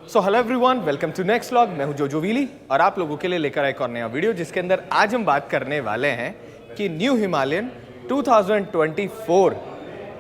So hello everyone, welcome to next vlog. मैं हूं जोजो वीली और आप लोगों के लिए लेकर आया एक और नया वीडियो जिसके अंदर आज हम बात करने वाले हैं कि न्यू हिमालयन 2024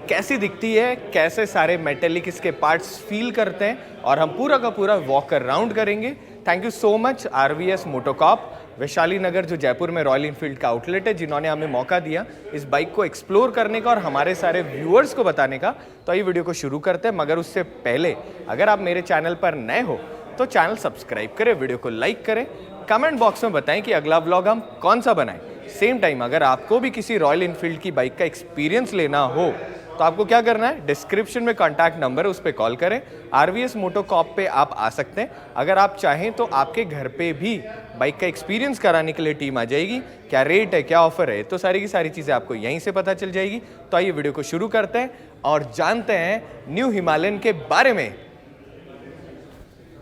कैसी दिखती है, कैसे सारे मेटेलिक इसके पार्ट्स फील करते हैं और हम पूरा का पूरा वॉक अराउंड करेंगे। Thank you so much RVS Motocorp Vaishali Nagar, जो जयपुर में रॉयल इनफील्ड का आउटलेट है, जिन्होंने हमें मौका दिया इस बाइक को एक्सप्लोर करने का और हमारे सारे व्यूअर्स को बताने का। तो ये वीडियो को शुरू करते हैं, मगर उससे पहले अगर आप मेरे चैनल पर नए हो तो चैनल सब्सक्राइब करें, वीडियो को लाइक करें, कमेंट बॉक्स में बताएं कि अगला व्लॉग हम कौन सा बनाएं। सेम टाइम अगर आपको भी किसी रॉयल इनफील्ड की बाइक का एक्सपीरियंस लेना हो तो आपको क्या करना है, डिस्क्रिप्शन में कॉन्टैक्ट नंबर है, उस पर कॉल करें। RVS मोटोकॉर्प पे आप आ सकते हैं। अगर आप चाहें तो आपके घर पे भी बाइक का एक्सपीरियंस कराने के लिए टीम आ जाएगी। क्या रेट है, क्या ऑफर है, तो सारी की सारी चीज़ें आपको यहीं से पता चल जाएगी। तो आइए वीडियो को शुरू करते हैं और जानते हैं न्यू हिमालयन के बारे में।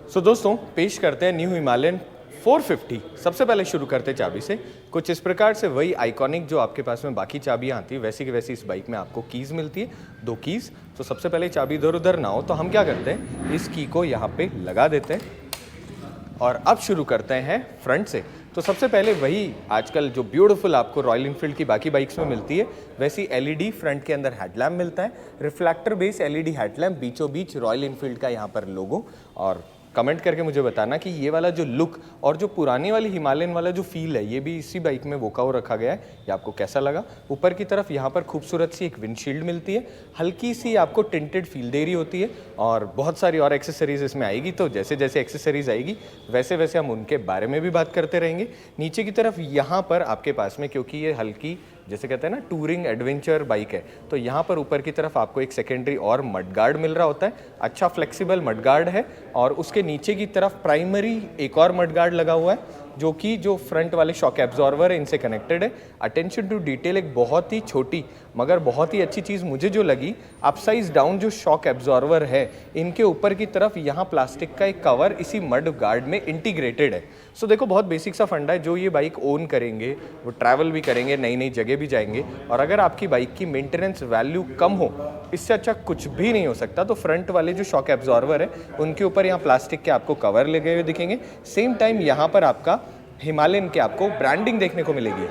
सो दोस्तों, पेश करते हैं न्यू हिमालयन 450। सबसे पहले शुरू करते हैं चाबी से। कुछ इस प्रकार से वही आइकॉनिक जो आपके पास में बाकी चाबियां आती है वैसी की वैसी इस बाइक में आपको कीज़ मिलती है, 2 कीज़। तो सबसे पहले चाबी इधर उधर ना हो तो हम क्या करते हैं, इस की को यहाँ पे लगा देते हैं और अब शुरू करते हैं फ्रंट से। तो सबसे पहले वही आजकल जो ब्यूटीफुल आपको रॉयल इनफील्ड की बाकी बाइक्स में मिलती है वैसी LED फ्रंट के अंदर हेडलैम्प मिलता है, रिफ्लेक्टर बेस LED हेडलैम्प, बीचों बीच रॉयल इनफील्ड का यहाँ पर लोगो। और कमेंट करके मुझे बताना कि ये वाला जो लुक और जो पुरानी वाली हिमालयन वाला जो फील है ये भी इसी बाइक में वोकाओ रखा गया है, ये आपको कैसा लगा। ऊपर की तरफ यहाँ पर खूबसूरत सी एक विंडशील्ड मिलती है, हल्की सी आपको टिंटेड फील दे रही होती है और बहुत सारी और एक्सेसरीज इसमें आएगी। तो जैसे जैसे एक्सेसरीज आएगी वैसे वैसे हम उनके बारे में भी बात करते रहेंगे। नीचे की तरफ यहाँ पर आपके पास में, क्योंकि ये हल्की जैसे कहते हैं ना टूरिंग एडवेंचर बाइक है, तो यहाँ पर ऊपर की तरफ आपको एक सेकेंडरी और मड गार्ड मिल रहा होता है। अच्छा फ्लेक्सिबल मड गार्ड है और उसके नीचे की तरफ प्राइमरी एक और मड गार्ड लगा हुआ है जो फ्रंट वाले शॉक एब्जॉर्वर है इनसे कनेक्टेड है। अटेंशन टू डिटेल एक बहुत ही छोटी मगर बहुत ही अच्छी चीज़ मुझे जो लगी, अपसाइज डाउन जो शॉक एब्जॉर्वर है इनके ऊपर की तरफ यहाँ प्लास्टिक का एक कवर इसी मड गार्ड में इंटीग्रेटेड है। सो देखो, बहुत बेसिक सा फंडा है। जो ये बाइक ओन करेंगे वो ट्रैवल भी करेंगे, नई नई जगह भी जाएंगे और अगर आपकी बाइक की मेंटेनेंस वैल्यू कम हो, इससे अच्छा कुछ भी नहीं हो सकता। तो फ्रंट वाले जो शॉक एब्जॉर्वर है उनके ऊपर यहाँ प्लास्टिक के आपको कवर लगे हुए दिखेंगे। सेम टाइम यहाँ पर आपका हिमालयन के आपको ब्रांडिंग देखने को मिलेगी।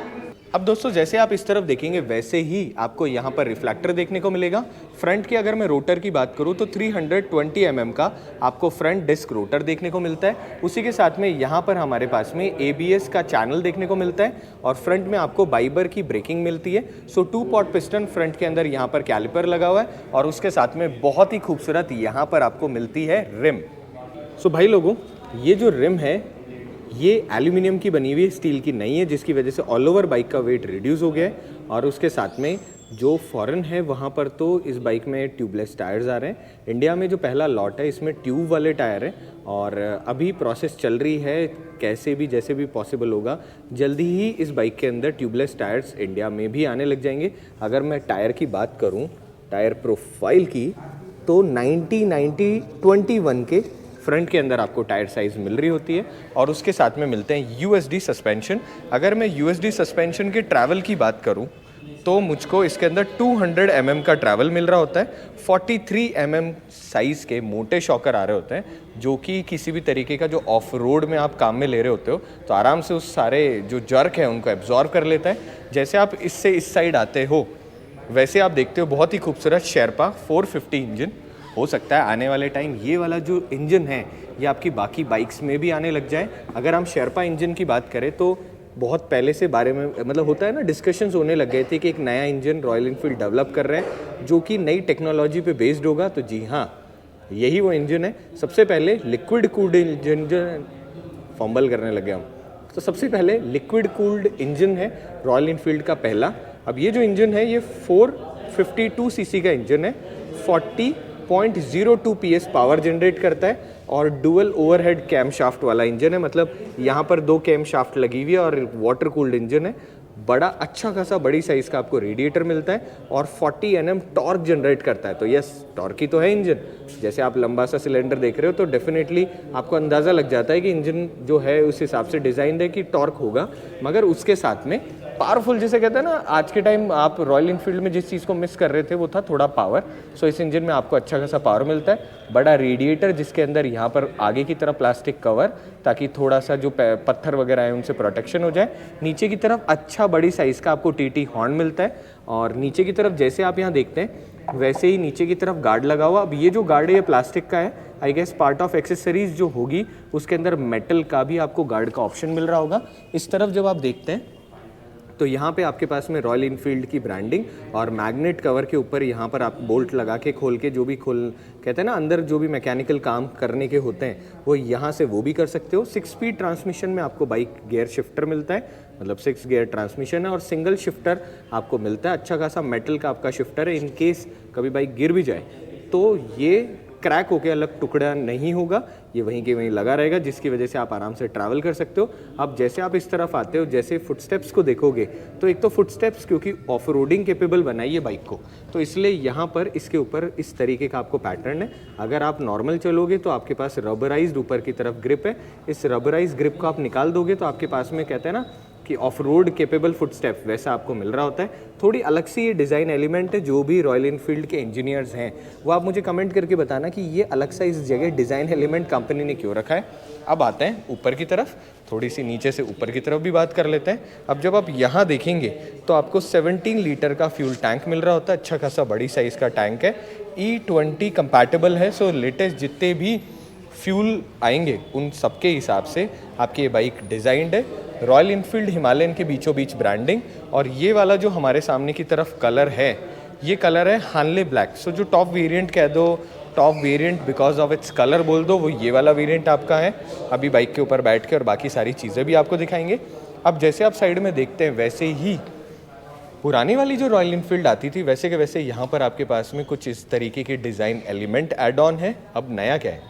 अब दोस्तों, जैसे आप इस तरफ देखेंगे वैसे ही आपको यहाँ पर रिफ्लेक्टर देखने को मिलेगा। फ्रंट की अगर मैं रोटर की बात करूँ तो 320 mm का आपको फ्रंट डिस्क रोटर देखने को मिलता है। उसी के साथ में यहाँ पर हमारे पास में ABS का चैनल देखने को मिलता है और फ्रंट में आपको बाइबर की ब्रेकिंग मिलती है। सो 2 पॉट पिस्टन फ्रंट के अंदर यहाँ पर कैलिपर लगा हुआ है और उसके साथ में बहुत ही खूबसूरत यहाँ पर आपको मिलती है रिम। सो भाई लोगों, ये जो रिम है ये एल्यूमिनियम की बनी हुई, स्टील की नहीं है, जिसकी वजह से ऑल ओवर बाइक का वेट रिड्यूस हो गया है। और उसके साथ में जो फॉरेन है वहाँ पर तो इस बाइक में ट्यूबलेस टायर्स आ रहे हैं। इंडिया में जो पहला लॉट है इसमें ट्यूब वाले टायर हैं और अभी प्रोसेस चल रही है, कैसे भी जैसे भी पॉसिबल होगा जल्दी ही इस बाइक के अंदर ट्यूबलेस टायर्स इंडिया में भी आने लग जाएंगे। अगर मैं टायर की बात करूँ, टायर प्रोफाइल की, तो 90-90-21 के फ्रंट के अंदर आपको टायर साइज़ मिल रही होती है और उसके साथ में मिलते हैं USD सस्पेंशन। अगर मैं USD सस्पेंशन के ट्रैवल की बात करूं तो मुझको इसके अंदर 200 mm का ट्रैवल मिल रहा होता है। 43 mm साइज़ के मोटे शॉकर आ रहे होते हैं जो कि किसी भी तरीके का जो ऑफ रोड में आप काम में ले रहे होते हो तो आराम से उस सारे जो जर्क है उनको एब्जॉर्ब कर लेता है। जैसे आप इससे इस साइड आते हो वैसे आप देखते हो बहुत ही खूबसूरत शेरपा 450 इंजन। हो सकता है आने वाले टाइम ये वाला जो इंजन है ये आपकी बाकी बाइक्स में भी आने लग जाए। अगर हम शेरपा इंजन की बात करें तो बहुत पहले से बारे में मतलब होता है ना, डिस्कशंस होने लग गए थे कि एक नया इंजन रॉयल इनफील्ड डेवलप कर रहे हैं जो कि नई टेक्नोलॉजी पे बेस्ड होगा। तो जी हाँ, यही वो इंजन है। सबसे पहले लिक्विड कूल्ड इंजन, फंबल करने लगे हम, तो सबसे पहले लिक्विड कूल्ड इंजन है रॉयल इनफील्ड का पहला। अब ये जो इंजन है ये 452 cc का इंजन है, 40.02 PS पावर जनरेट करता है और डुअल ओवरहेड कैम शाफ्ट वाला इंजन है। मतलब यहाँ पर 2 कैम शाफ्ट लगी हुई है और वाटर कूल्ड इंजन है। बड़ा अच्छा खासा बड़ी साइज़ का आपको रेडिएटर मिलता है और 40 Nm टॉर्क जनरेट करता है। तो यस, टॉर्की तो है इंजन। जैसे आप लंबा सा सिलेंडर देख रहे हो तो डेफिनेटली आपको अंदाज़ा लग जाता है कि इंजन जो है उस हिसाब से डिज़ाइन है कि टॉर्क होगा। मगर उसके साथ में पावरफुल जिसे कहते हैं ना, आज के टाइम आप रॉयल इनफील्ड में जिस चीज़ को मिस कर रहे थे वो था थोड़ा पावर। सो इस इंजन में आपको अच्छा खासा पावर मिलता है। बड़ा रेडिएटर जिसके अंदर यहाँ पर आगे की तरफ प्लास्टिक कवर, ताकि थोड़ा सा जो पत्थर वगैरह है उनसे प्रोटेक्शन हो जाए। नीचे की तरफ अच्छा बड़ी साइज़ का आपको टीटी हॉर्न मिलता है, और नीचे की तरफ जैसे आप यहाँ देखते हैं वैसे ही नीचे की तरफ गार्ड लगा हुआ। अब ये जो गार्ड है ये प्लास्टिक का है, I guess part of accessories जो होगी उसके अंदर मेटल का भी आपको गार्ड का ऑप्शन मिल रहा होगा। इस तरफ जब आप देखते हैं तो यहाँ पे आपके पास में रॉयल इनफील्ड की ब्रांडिंग, और मैग्नेट कवर के ऊपर यहाँ पर आप बोल्ट लगा के खोल के जो भी कहते हैं ना अंदर जो भी मैकेनिकल काम करने के होते हैं वो यहाँ से वो भी कर सकते हो। 6 स्पीड ट्रांसमिशन में आपको बाइक गियर शिफ्टर मिलता है, मतलब 6 गियर ट्रांसमिशन है, और सिंगल शिफ्टर आपको मिलता है। अच्छा खासा मेटल का आपका शिफ्टर है, इन केस कभी बाइक गिर भी जाए तो ये क्रैक होके अलग टुकड़ा नहीं होगा, ये वहीं के वहीं लगा रहेगा, जिसकी वजह से आप आराम से ट्रैवल कर सकते हो। अब जैसे आप इस तरफ आते हो, जैसे फुटस्टेप्स को देखोगे तो एक तो फुटस्टेप्स क्योंकि ऑफ रोडिंग केपेबल बनाई है बाइक को, तो इसलिए यहाँ पर इसके ऊपर इस तरीके का आपको पैटर्न है। अगर आप नॉर्मल चलोगे तो आपके पास रबराइज्ड ऊपर की तरफ ग्रिप है, इस रबराइज ग्रिप को आप निकाल दोगे तो आपके पास में कहते हैं ना कि ऑफ रोड केपेबल फुटस्टेप वैसा आपको मिल रहा होता है। थोड़ी अलग सी ये डिज़ाइन एलिमेंट है, जो भी रॉयल इनफील्ड के इंजीनियर्स हैं वो आप मुझे कमेंट करके बताना कि ये अलग सा इस जगह डिज़ाइन एलिमेंट कंपनी ने क्यों रखा है। अब आते हैं ऊपर की तरफ, थोड़ी सी नीचे से ऊपर की तरफ भी बात कर लेते हैं। अब जब आप यहाँ देखेंगे तो आपको 17 लीटर का फ्यूल टैंक मिल रहा होता है, अच्छा खासा बड़ी साइज़ का टैंक है, E20 कंपैटिबल है। सो लेटेस्ट जितने भी फ्यूल आएंगे उन सबके हिसाब से आपकी ये बाइक डिज़ाइंड है। रॉयल इनफील्ड हिमालयन के बीचों बीच ब्रांडिंग, और ये वाला जो हमारे सामने की तरफ कलर है ये कलर है हार्ले ब्लैक। सो जो टॉप वेरिएंट कह दो, top variant because of its colour बोल दो, वो ये वाला वेरिएंट आपका है। अभी बाइक के ऊपर बैठ के और बाकी सारी चीज़ें भी आपको दिखाएंगे। अब जैसे आप साइड में देखते हैं वैसे ही पुरानी वाली जो रॉयल इनफील्ड आती थी वैसे के वैसे यहाँ पर आपके पास में कुछ इस तरीके के डिज़ाइन एलिमेंट ऐड ऑन है। अब नया क्या है,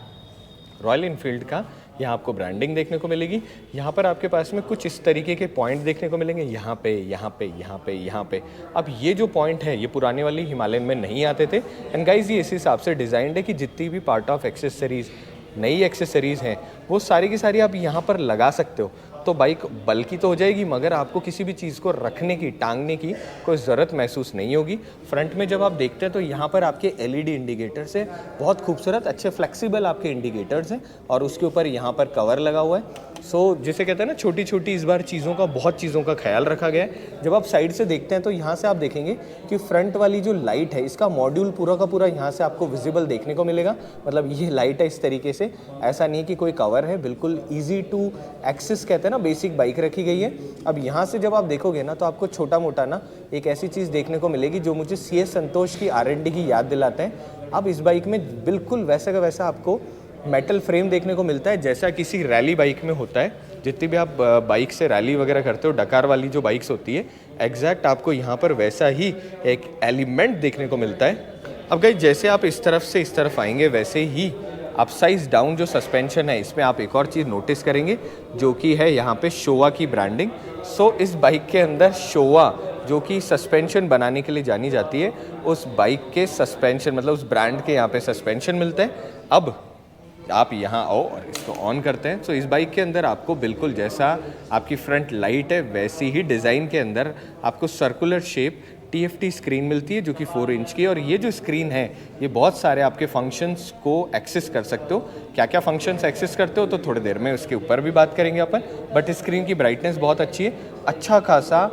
रॉयल इनफील्ड का यहाँ आपको ब्रांडिंग देखने को मिलेगी। यहाँ पर आपके पास में कुछ इस तरीके के पॉइंट देखने को मिलेंगे, यहाँ पे, यहाँ पे, यहाँ पे, यहाँ पे। अब ये जो पॉइंट है ये पुराने वाली हिमालयन में नहीं आते थे। एंड गाइस ये इस हिसाब से डिज़ाइंड है कि जितनी भी पार्ट ऑफ एक्सेसरीज, नई एक्सेसरीज हैं वो सारी की सारी आप यहाँ पर लगा सकते हो। तो बाइक बल्कि तो हो जाएगी, मगर आपको किसी भी चीज़ को रखने की, टांगने की कोई ज़रूरत महसूस नहीं होगी। फ्रंट में जब आप देखते हैं तो यहाँ पर आपके LED इंडिकेटर्स है, बहुत खूबसूरत अच्छे फ्लेक्सिबल आपके इंडिकेटर्स हैं, और उसके ऊपर यहाँ पर कवर लगा हुआ है। सो जिसे कहते हैं ना छोटी छोटी इस बार चीज़ों का, बहुत चीज़ों का ख्याल रखा गया है। जब आप साइड से देखते हैं तो यहाँ से आप देखेंगे कि फ्रंट वाली जो लाइट है इसका मॉड्यूल पूरा का पूरा यहाँ से आपको विजिबल देखने को मिलेगा। मतलब ये लाइट है इस तरीके से, ऐसा नहीं कि कोई कवर है, बिल्कुल ईजी टू एक्सेस कहते हैं ना, बेसिक बाइक रखी गई है। अब यहाँ से जब आप देखोगे ना तो आपको छोटा मोटा ना एक ऐसी चीज़ देखने को मिलेगी जो मुझे CS संतोष की R&D की याद दिलाते हैं। अब इस बाइक में बिल्कुल वैसा का वैसा आपको मेटल फ्रेम देखने को मिलता है जैसा किसी रैली बाइक में होता है। जितनी भी आप बाइक से रैली वगैरह करते हो, डकार वाली जो बाइक्स होती है, एग्जैक्ट आपको यहाँ पर वैसा ही एक एलिमेंट देखने को मिलता है। अब गाइस जैसे आप इस तरफ से इस तरफ आएंगे वैसे ही अपसाइज डाउन जो सस्पेंशन है इसमें आप एक और चीज़ नोटिस करेंगे जो कि है यहाँ पे शोवा की ब्रांडिंग। सो इस बाइक के अंदर शोवा जो कि सस्पेंशन बनाने के लिए जानी जाती है, उस बाइक के सस्पेंशन मतलब उस ब्रांड के यहाँ पे सस्पेंशन मिलते हैं। अब आप यहाँ आओ और इसको ऑन करते हैं। तो इस बाइक के अंदर आपको बिल्कुल जैसा आपकी फ्रंट लाइट है वैसी ही डिज़ाइन के अंदर आपको सर्कुलर शेप TFT स्क्रीन मिलती है जो कि 4 इंच की है। और ये जो स्क्रीन है ये बहुत सारे आपके फंक्शंस को एक्सेस कर सकते हो। क्या क्या फंक्शंस एक्सेस करते हो तो थोड़ी देर में उसके ऊपर भी बात करेंगे अपन। बट स्क्रीन की ब्राइटनेस बहुत अच्छी है, अच्छा खासा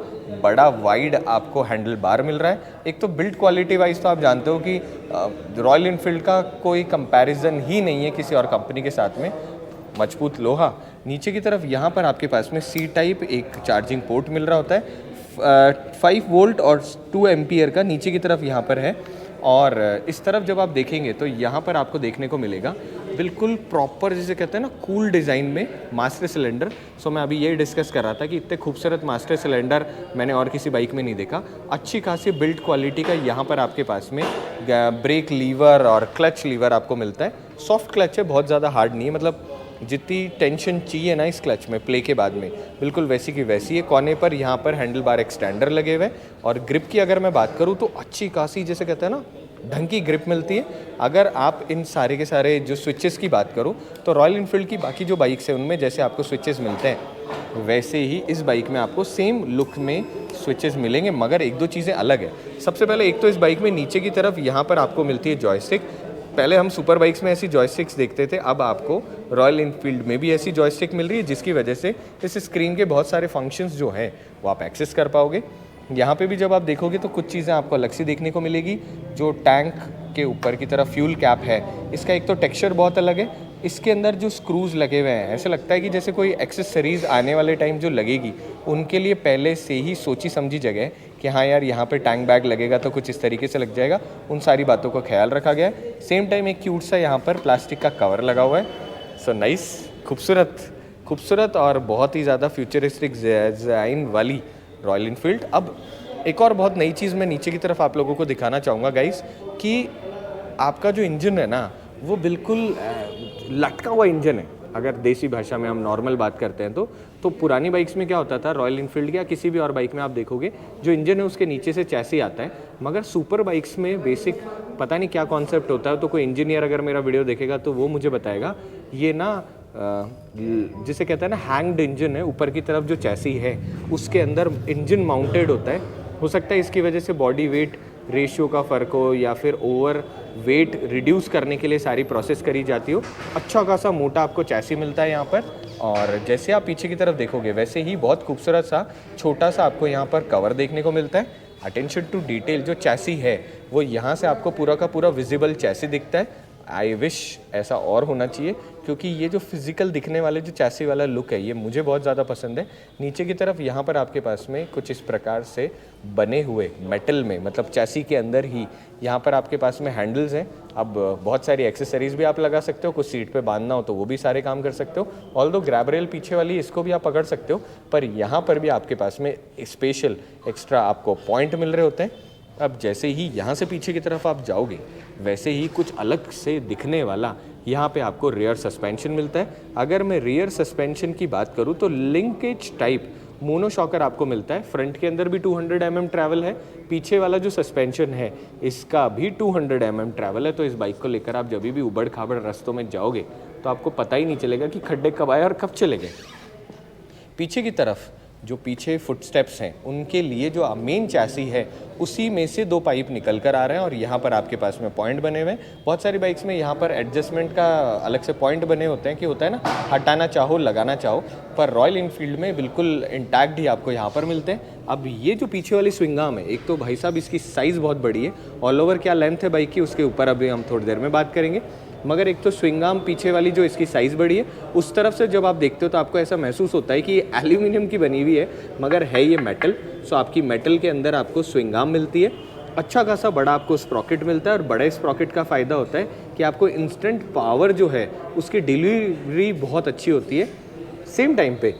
बड़ा वाइड आपको हैंडल बार मिल रहा है। एक तो बिल्ड क्वालिटी वाइज तो आप जानते हो कि रॉयल इनफील्ड का कोई कंपैरिजन ही नहीं है किसी और कंपनी के साथ में। मजबूत लोहा, नीचे की तरफ यहाँ पर आपके पास में C टाइप एक चार्जिंग पोर्ट मिल रहा होता है, 5 वोल्ट और 2 एम्पियर का नीचे की तरफ यहाँ पर है। और इस तरफ जब आप देखेंगे तो यहाँ पर आपको देखने को मिलेगा बिल्कुल प्रॉपर जिसे कहते हैं ना कूल डिज़ाइन में मास्टर सिलेंडर। सो मैं अभी ये डिस्कस कर रहा था कि इतने खूबसूरत मास्टर सिलेंडर मैंने और किसी बाइक में नहीं देखा। अच्छी खासी बिल्ड क्वालिटी का यहाँ पर आपके पास में ब्रेक लीवर और क्लच लीवर आपको मिलता है। सॉफ्ट क्लच है, बहुत ज़्यादा हार्ड नहीं है, मतलब जितनी टेंशन चाहिए ना इस क्लच में प्ले के बाद में बिल्कुल वैसी की वैसी है। कोने पर यहाँ पर हैंडल बार एक्सटेंडर लगे हुए हैं। और ग्रिप की अगर मैं बात करूँ तो अच्छी खासी जैसे कहते हैं ना ढंग की ग्रिप मिलती है। अगर आप इन सारे के सारे जो स्विचेस की बात करूँ तो रॉयल इनफील्ड की बाकी जो बाइक्स हैं उनमें जैसे आपको स्विचेस मिलते हैं वैसे ही इस बाइक में आपको सेम लुक में स्विचेस मिलेंगे, मगर एक दो चीज़ें अलग है। सबसे पहले एक तो इस बाइक में नीचे की तरफ यहाँ पर आपको मिलती है जॉयस्टिक। पहले हम सुपर बाइक्स में ऐसी जॉयस्टिक्स देखते थे, अब आपको रॉयल इनफील्ड में भी ऐसी जॉयस्टिक मिल रही है, जिसकी वजह से इस स्क्रीन के बहुत सारे फंक्शंस जो हैं वो आप एक्सेस कर पाओगे। यहाँ पे भी जब आप देखोगे तो कुछ चीज़ें आपको अलग से देखने को मिलेगी। जो टैंक के ऊपर की तरफ फ्यूल कैप है, इसका एक तो टेक्सचर बहुत अलग है। इसके अंदर जो स्क्रूज लगे हुए हैं, ऐसे लगता है कि जैसे कोई एक्सेसरीज आने वाले टाइम जो लगेगी उनके लिए पहले से ही सोची समझी जगह है कि हाँ यार यहाँ पे टैंक बैग लगेगा तो कुछ इस तरीके से लग जाएगा। उन सारी बातों का ख्याल रखा गया है। सेम टाइम एक क्यूट सा यहाँ पर प्लास्टिक का कवर लगा हुआ है। सो नाइस, खूबसूरत और बहुत ही ज़्यादा फ्यूचरिस्टिक डिज़ाइन वाली रॉयल इनफील्ड। अब एक और बहुत नई चीज़ मैं नीचे की तरफ आप लोगों को दिखाना चाहूँगा गाइस, कि आपका जो इंजन है ना वो बिल्कुल लटका हुआ इंजन है। अगर देसी भाषा में हम नॉर्मल बात करते हैं तो पुरानी बाइक्स में क्या होता था, रॉयल इनफील्ड या किसी भी और बाइक में आप देखोगे जो इंजन है उसके नीचे से चैसी आता है। मगर सुपर बाइक्स में बेसिक पता नहीं क्या कॉन्सेप्ट होता है, तो कोई इंजीनियर अगर मेरा वीडियो देखेगा तो वो मुझे बताएगा। ये ना जिसे कहते हैं ना हैंग्ड इंजन है, ऊपर की तरफ जो चैसी है उसके अंदर इंजन माउंटेड होता है। हो सकता है इसकी वजह से बॉडी वेट रेशियो का फ़र्क हो या फिर ओवर वेट रिड्यूस करने के लिए सारी प्रोसेस करी जाती हो। अच्छा खासा मोटा आपको चैसी मिलता है यहाँ पर। और जैसे आप पीछे की तरफ देखोगे वैसे ही बहुत खूबसूरत सा छोटा सा आपको यहाँ पर कवर देखने को मिलता है। अटेंशन टू डिटेल जो चैसी है वो यहाँ से आपको पूरा का पूरा विजिबल चैसी दिखता है। आई विश ऐसा और होना चाहिए, क्योंकि ये जो फिजिकल दिखने वाले जो चैसी वाला लुक है ये मुझे बहुत ज़्यादा पसंद है। नीचे की तरफ यहाँ पर आपके पास में कुछ इस प्रकार से बने हुए मेटल में, मतलब चैसी के अंदर ही यहाँ पर आपके पास में हैंडल्स हैं। अब बहुत सारी एक्सेसरीज भी आप लगा सकते हो, कुछ सीट पे बांधना हो तो वो भी सारे काम कर सकते हो। ऑल्दो ग्रैब रेल पीछे वाली इसको भी आप पकड़ सकते हो, पर यहाँ पर भी आपके पास में स्पेशल एक्स्ट्रा आपको पॉइंट मिल रहे होते हैं। अब जैसे ही यहाँ से पीछे की तरफ आप जाओगे वैसे ही कुछ अलग से दिखने वाला यहाँ पे आपको रियर सस्पेंशन मिलता है। अगर मैं रियर सस्पेंशन की बात करूँ तो लिंकेज टाइप मोनोशॉकर आपको मिलता है। फ्रंट के अंदर भी 200 mm ट्रैवल है, पीछे वाला जो सस्पेंशन है इसका भी 200 mm ट्रैवल है। तो इस बाइक को लेकर आप जब भी उबड़ खाबड़ रास्तों में जाओगे तो आपको पता ही नहीं चलेगा कि खड्डे कब आए और कब चले गए। पीछे की तरफ जो पीछे फुटस्टेप्स हैं उनके लिए जो मेन चैसी है उसी में से दो पाइप निकल कर आ रहे हैं और यहाँ पर आपके पास में पॉइंट बने हुए हैं। बहुत सारी बाइक्स में यहाँ पर एडजस्टमेंट का अलग से पॉइंट बने होते हैं कि होता है ना, हटाना चाहो लगाना चाहो, पर रॉयल इनफील्ड में बिल्कुल इंटैक्ट ही आपको यहाँ पर मिलते हैं। अब ये जो पीछे वाली स्विंग आर्म है, एक तो भाई साहब इसकी साइज़ बहुत बड़ी है। ऑल ओवर क्या लेंथ है बाइक की उसके ऊपर अभी हम थोड़ी देर में बात करेंगे, मगर एक तो स्विंग आर्म पीछे वाली जो इसकी साइज़ बड़ी है उस तरफ से जब आप देखते हो तो आपको ऐसा महसूस होता है कि ये एल्यूमिनियम की बनी हुई है मगर है ये मेटल। सो आपकी मेटल के अंदर आपको स्विंग आर्म मिलती है। अच्छा खासा बड़ा आपको स्प्रॉकेट मिलता है और बड़े स्प्रॉकेट का फ़ायदा होता है कि आपको इंस्टेंट पावर जो है उसकी डिलीवरी बहुत अच्छी होती है। सेम टाइम पे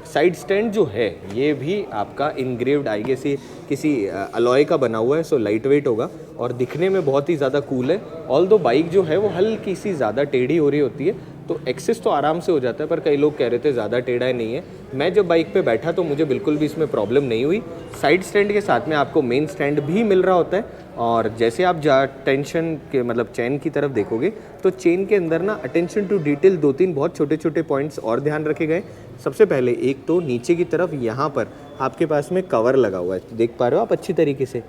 साइड स्टैंड जो है ये भी आपका इनग्रेव्ड आई गेस किसी अलॉय का बना हुआ है। सो लाइट वेट होगा और दिखने में बहुत ही ज़्यादा कूल है। ऑल्दो बाइक जो है वो हल्की सी ज़्यादा टेढ़ी हो रही होती है तो एक्सेस तो आराम से हो जाता है, पर कई लोग कह रहे थे ज़्यादा टेढ़ा नहीं है। मैं जब बाइक पे बैठा तो मुझे बिल्कुल भी इसमें प्रॉब्लम नहीं हुई। साइड स्टैंड के साथ में आपको मेन स्टैंड भी मिल रहा होता है और जैसे आप टेंशन के मतलब चेन की तरफ देखोगे तो चेन के अंदर ना अटेंशन टू डिटेल दो तीन बहुत छोटे छोटे पॉइंट्स और ध्यान रखे गए। सबसे पहले एक तो नीचे की तरफ यहाँ पर आपके पास में कवर लगा हुआ है, देख पा रहे हो आप अच्छी तरीके से।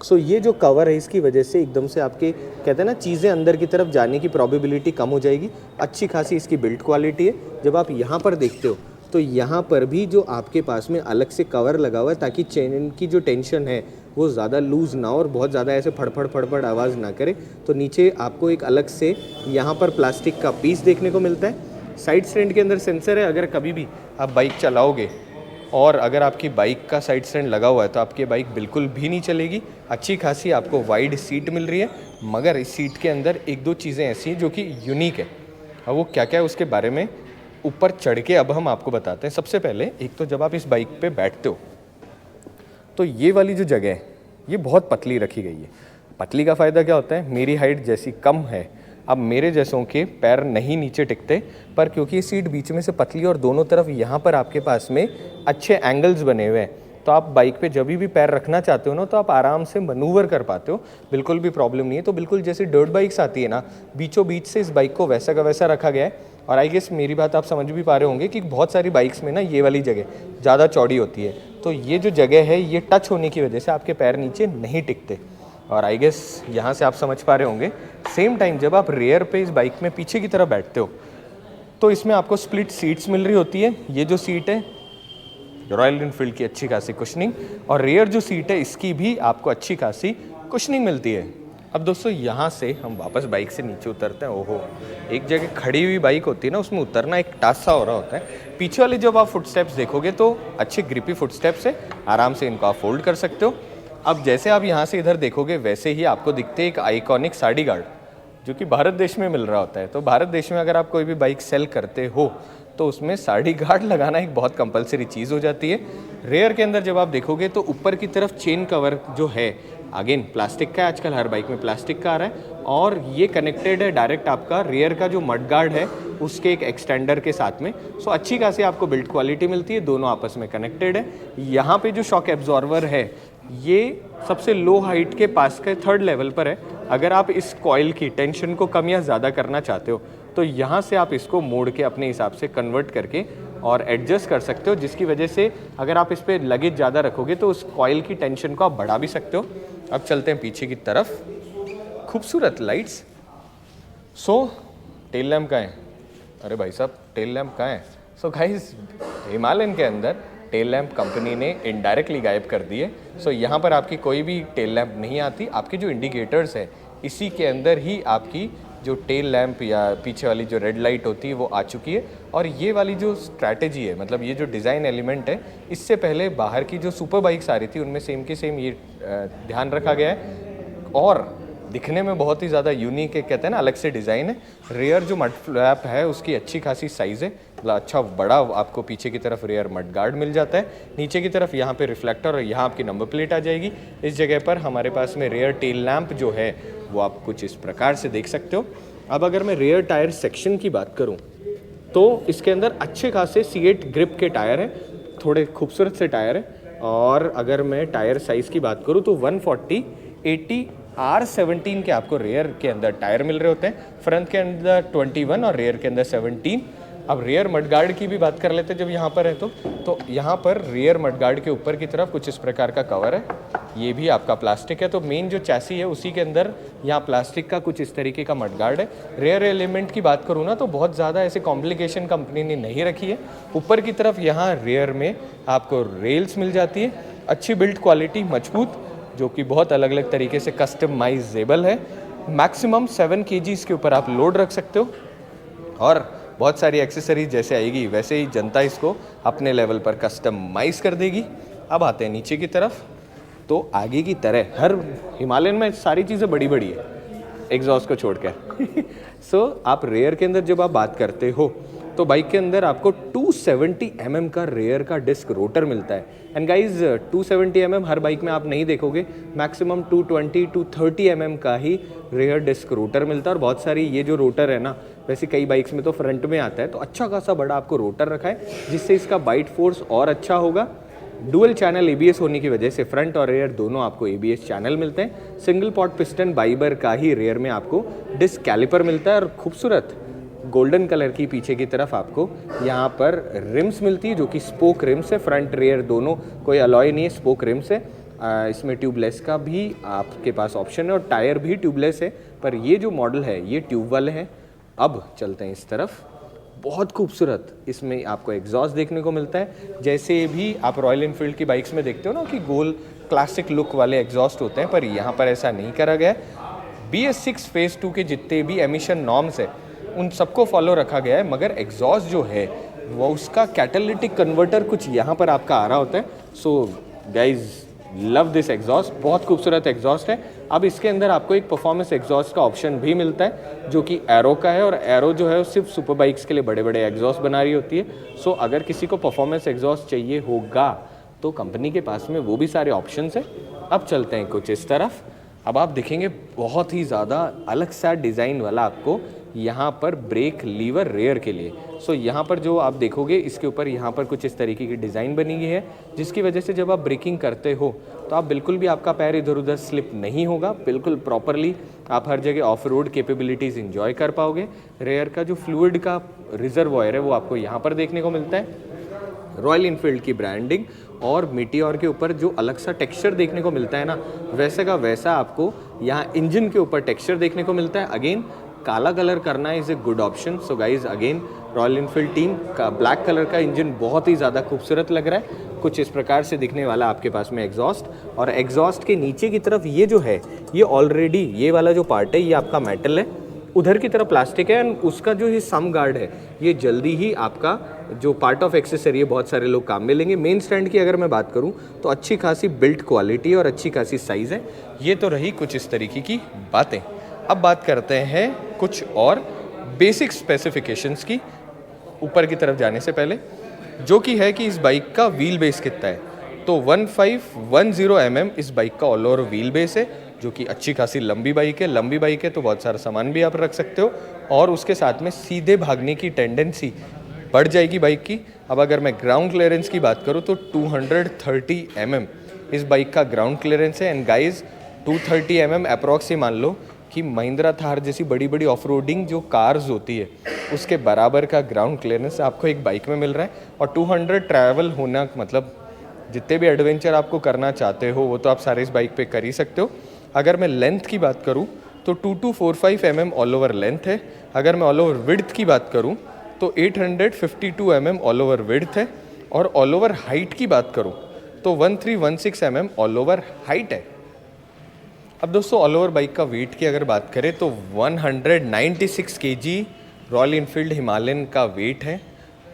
सो ये जो कवर है इसकी वजह से एकदम से आपके कहते हैं ना चीज़ें अंदर की तरफ जाने की प्रोबेबिलिटी कम हो जाएगी। अच्छी खासी इसकी बिल्ड क्वालिटी है। जब आप यहाँ पर देखते हो तो यहाँ पर भी जो आपके पास में अलग से कवर लगा हुआ है ताकि चेन की जो टेंशन है वो ज़्यादा लूज़ ना हो और बहुत ज़्यादा ऐसे फड़फड़ आवाज़ ना करे। तो नीचे आपको एक अलग से यहाँ पर प्लास्टिक का पीस देखने को मिलता है। साइड स्टैंड के अंदर सेंसर है, अगर कभी भी आप बाइक चलाओगे और अगर आपकी बाइक का साइड स्टैंड लगा हुआ है तो आपकी बाइक बिल्कुल भी नहीं चलेगी। अच्छी खासी आपको वाइड सीट मिल रही है, मगर इस सीट के अंदर एक दो चीज़ें ऐसी हैं जो कि यूनिक है। अब वो क्या क्या है उसके बारे में ऊपर चढ़ के अब हम आपको बताते हैं। सबसे पहले एक तो जब आप इस बाइक पे बैठते हो तो ये वाली जो जगह है ये बहुत पतली रखी गई है। पतली का फ़ायदा क्या होता है, मेरी हाइट जैसी कम है, अब मेरे जैसों के पैर नहीं नीचे टिकते, पर क्योंकि ये सीट बीच में से पतली और दोनों तरफ यहाँ पर आपके पास में अच्छे एंगल्स बने हुए हैं तो आप बाइक पे जब भी पैर रखना चाहते हो ना तो आप आराम से मनूवर कर पाते हो, बिल्कुल भी प्रॉब्लम नहीं है। तो बिल्कुल जैसे डर्ट बाइक्स आती है ना, बीचों बीच से इस बाइक को वैसा का वैसा रखा गया है और आई गेस मेरी बात आप समझ भी पा रहे होंगे कि बहुत सारी बाइक्स में ना ये वाली जगह ज़्यादा चौड़ी होती है, तो ये जो जगह है ये टच होने की वजह से आपके पैर नीचे नहीं टिकते। और आई गेस यहाँ से आप समझ पा रहे होंगे, सेम टाइम जब आप रेयर पे इस बाइक में पीछे की तरफ बैठते हो तो इसमें आपको स्प्लिट सीट्स मिल रही होती है। ये जो सीट है रॉयल एनफील्ड की अच्छी खासी कुशनिंग, और रेयर जो सीट है इसकी भी आपको अच्छी खासी कुशनिंग मिलती है। अब दोस्तों यहाँ से हम वापस बाइक से नीचे उतरते हैं। ओहो, एक जगह खड़ी हुई बाइक होती है ना, उसमें उतरना एक टास्क सा हो रहा होता है। पीछे वाले जब आप फुटस्टेप्स देखोगे तो अच्छे ग्रिपी फुटस्टेप्स है, आराम से इनको आप फोल्ड कर सकते हो। अब जैसे आप यहाँ से इधर देखोगे वैसे ही आपको दिखते एक आइकॉनिक साडी गार्ड जो कि भारत देश में मिल रहा होता है। तो भारत देश में अगर आप कोई भी बाइक सेल करते हो तो उसमें साड़ी गार्ड लगाना एक बहुत कंपलसरी चीज़ हो जाती है। रेयर के अंदर जब आप देखोगे तो ऊपर की तरफ चेन कवर जो है अगेन प्लास्टिक का है, आजकल हर बाइक में प्लास्टिक का आ रहा है, और ये कनेक्टेड है डायरेक्ट आपका रेयर का जो मड गार्ड है उसके एक एक्सटेंडर के साथ में। सो अच्छी खासी आपको बिल्ड क्वालिटी मिलती है, दोनों आपस में कनेक्टेड है। यहाँ पे जो शॉक एब्जॉर्वर है ये सबसे लो हाइट के पास के 3rd लेवल पर है। अगर आप इस कॉइल की टेंशन को कम या ज़्यादा करना चाहते हो तो यहाँ से आप इसको मोड़ के अपने हिसाब से कन्वर्ट करके और एडजस्ट कर सकते हो, जिसकी वजह से अगर आप इस पर लगेज ज़्यादा रखोगे तो उस कॉइल की टेंशन को आप बढ़ा भी सकते हो। अब चलते हैं पीछे की तरफ, खूबसूरत लाइट्स। सो टेल लैम्प कहाँ है? अरे भाई साहब टेल लैम्प कहाँ है? सो गाइस हिमालयन के अंदर टेल लैम्प कंपनी ने इनडायरेक्टली गायब कर दिए। सो यहाँ पर आपकी कोई भी टेल लैम्प नहीं आती, आपके जो इंडिकेटर्स है इसी के अंदर ही आपकी जो टेल लैम्प या पीछे वाली जो रेड लाइट होती है वो आ चुकी है। और ये वाली जो स्ट्रैटेजी है, मतलब ये जो डिज़ाइन एलिमेंट है, इससे पहले बाहर की जो सुपर बाइक्स आ रही थी उनमें सेम की सेम ये ध्यान रखा गया है और दिखने में बहुत ही ज़्यादा यूनिक है, कहते हैं ना अलग से डिज़ाइन है। रेयर जो मड फ्लैप है उसकी अच्छी खासी साइज़ है, मतलब अच्छा बड़ा आपको पीछे की तरफ रेयर मड गार्ड मिल जाता है। नीचे की तरफ यहाँ पे रिफ्लेक्टर और यहाँ आपकी नंबर प्लेट आ जाएगी। इस जगह पर हमारे पास में रेयर टेल लैम्प जो है वो आप कुछ इस प्रकार से देख सकते हो। अब अगर मैं रेयर टायर सेक्शन की बात करूँ तो इसके अंदर अच्छे खासे C8 ग्रिप के टायर हैं, थोड़े खूबसूरत से टायर हैं। और अगर मैं टायर साइज़ की बात करूँ तो 140 80 R17 के आपको रेयर के अंदर टायर मिल रहे होते हैं, फ्रंट के अंदर 21 और रेयर के अंदर 17। अब रेयर मडगार्ड की भी बात कर लेते हैं जब यहाँ पर है तो यहाँ पर रेयर मडगार्ड के ऊपर की तरफ कुछ इस प्रकार का कवर है, ये भी आपका प्लास्टिक है। तो मेन जो चैसी है उसी के अंदर यहाँ प्लास्टिक का कुछ इस तरीके का मडगार्ड है। रेयर एलिमेंट की बात करूँ ना तो बहुत ज़्यादा ऐसे कॉम्प्लिकेशन कंपनी ने नहीं रखी है। ऊपर की तरफ यहाँ रेयर में आपको रेल्स मिल जाती है, अच्छी बिल्ड क्वालिटी, मजबूत, जो कि बहुत अलग अलग तरीके से कस्टमाइजेबल है। मैक्सिमम 7 kg इसके ऊपर आप लोड रख सकते हो और बहुत सारी एक्सेसरीज जैसे आएगी वैसे ही जनता इसको अपने लेवल पर कस्टमाइज़ कर देगी। अब आते हैं नीचे की तरफ, तो आगे की तरह हर हिमालयन में सारी चीज़ें बड़ी बड़ी है एग्जॉस्ट को छोड़कर। सो आप रेयर के अंदर जब आप बात करते हो तो बाइक के अंदर आपको 270 mm का रेयर का डिस्क रोटर मिलता है। And guys 270 mm her bike में आप नहीं देखोगे, मैक्सिमम 220 to 30 mm का ही रेयर डिस्क रोटर मिलता है। और बहुत सारी ये जो रोटर है ना, वैसे कई बाइक्स में तो फ्रंट में आता है, तो अच्छा खासा बड़ा आपको रोटर रखा है जिससे इसका बाइट फोर्स और अच्छा होगा। डुअल चैनल ABS होने की वजह से फ्रंट और रेयर दोनों आपको ABS चैनल मिलते हैं। सिंगल पॉट पिस्टन बाइबर का ही रेयर में आपको डिस्क कैलिपर मिलता है और खूबसूरत गोल्डन कलर की पीछे की तरफ आपको यहाँ पर रिम्स मिलती है जो कि स्पोक रिम्स है। फ्रंट रेयर दोनों कोई अलॉय नहीं है, स्पोक रिम्स है। इसमें ट्यूबलेस का भी आपके पास ऑप्शन है और टायर भी ट्यूबलेस है, पर ये जो मॉडल है ये ट्यूब वाले हैं। अब चलते हैं इस तरफ, बहुत खूबसूरत इसमें आपको एग्जॉस्ट देखने को मिलता है। जैसे भी आप रॉयल एनफील्ड की बाइक्स में देखते हो ना कि गोल क्लासिक लुक वाले एग्जॉस्ट होते हैं, पर यहाँ पर ऐसा नहीं करा गया है। BS6 फेज़ 2 के जितने भी एमिशन नॉर्म्स है उन सबको फॉलो रखा गया है, मगर एग्जॉस्ट जो है वो उसका कैटालिटिक कन्वर्टर कुछ यहाँ पर आपका आ रहा होता है। So guys love this exhaust, बहुत खूबसूरत एग्जॉस्ट है। अब इसके अंदर आपको एक परफॉर्मेंस एग्जॉस्ट का ऑप्शन भी मिलता है जो कि एरो का है, और एरो जो है वो सिर्फ सुपर बाइक्स के लिए बड़े बड़े एग्जॉस्ट बना रही होती है। सो अगर किसी को परफॉर्मेंस एग्जॉस्ट चाहिए होगा तो कंपनी के पास में वो भी सारे ऑप्शंस है। अब चलते हैं कुछ इस तरफ, अब आप देखेंगे बहुत ही ज़्यादा अलग सा डिज़ाइन वाला आपको यहाँ पर ब्रेक लीवर रेयर के लिए। सो यहाँ पर जो आप देखोगे इसके ऊपर यहाँ पर कुछ इस तरीके की डिज़ाइन बनी हुई है जिसकी वजह से जब आप ब्रेकिंग करते हो तो आप बिल्कुल भी आपका पैर इधर उधर स्लिप नहीं होगा, बिल्कुल प्रॉपरली आप हर जगह ऑफ रोड कैपेबिलिटीज़ इंजॉय कर पाओगे। रेयर का जो फ्लूइड का रिजर्वॉयर है वो आपको यहाँ पर देखने को मिलता है। रॉयल इनफील्ड की ब्रांडिंग और मीटियोर के ऊपर जो अलग सा टेक्सचर देखने को मिलता है ना, वैसे का वैसा आपको यहाँ इंजन के ऊपर टेक्सचर देखने को मिलता है। अगेन काला कलर करना is a good option. So guys again royal Enfield team का ब्लैक कलर का इंजन बहुत ही ज़्यादा खूबसूरत लग रहा है। कुछ इस प्रकार से दिखने वाला आपके पास में एग्जॉस्ट, और एग्जॉस्ट के नीचे की तरफ ये जो है ये ऑलरेडी ये वाला जो पार्ट है ये आपका मेटल है, उधर की तरफ प्लास्टिक है, एंड उसका जो ये सम गार्ड है ये जल्दी ही आपका जो पार्ट ऑफ एक्सेसरी है बहुत सारे लोग काम में लेंगे। मेन स्टैंड की अगर मैं बात करूं तो अच्छी खासी बिल्ट क्वालिटी और अच्छी खासी साइज़ है। ये तो रही कुछ इस तरीके की बातें। अब बात करते हैं कुछ और बेसिक स्पेसिफिकेशंस की ऊपर की तरफ जाने से पहले, जो कि है कि इस बाइक का व्हील बेस कितना है। तो 1510 mm इस बाइक का ऑल ओवर व्हील बेस है, जो कि अच्छी खासी लंबी बाइक है। लंबी बाइक है तो बहुत सारा सामान भी आप रख सकते हो, और उसके साथ में सीधे भागने की टेंडेंसी बढ़ जाएगी बाइक की। अब अगर मैं ग्राउंड क्लियरेंस की बात करूँ तो 230 mm इस बाइक का ग्राउंड क्लियरेंस है। एंड गाइज 230 mm अप्रॉक्स ही मान लो कि महिंद्रा थार जैसी बड़ी बड़ी ऑफ रोडिंग जो कार्स होती है उसके बराबर का ग्राउंड क्लियरेंस आपको एक बाइक में मिल रहा है। और 200 ट्रैवल होना मतलब जितने भी एडवेंचर आपको करना चाहते हो वो तो आप सारे इस बाइक पे कर ही सकते हो। अगर मैं लेंथ की बात करूं तो 2245 mm ऑल ओवर लेंथ है। अगर मैं ऑल ओवर विड्थ की बात करूं तो 852 mm ऑल ओवर विड्थ है। और ऑल ओवर हाइट की बात करूं तो 1316 mm ऑल ओवर हाइट है। अब दोस्तों ऑल ओवर बाइक का वेट की अगर बात करें तो 196 kg रॉयल इनफील्ड हिमालयन का वेट है,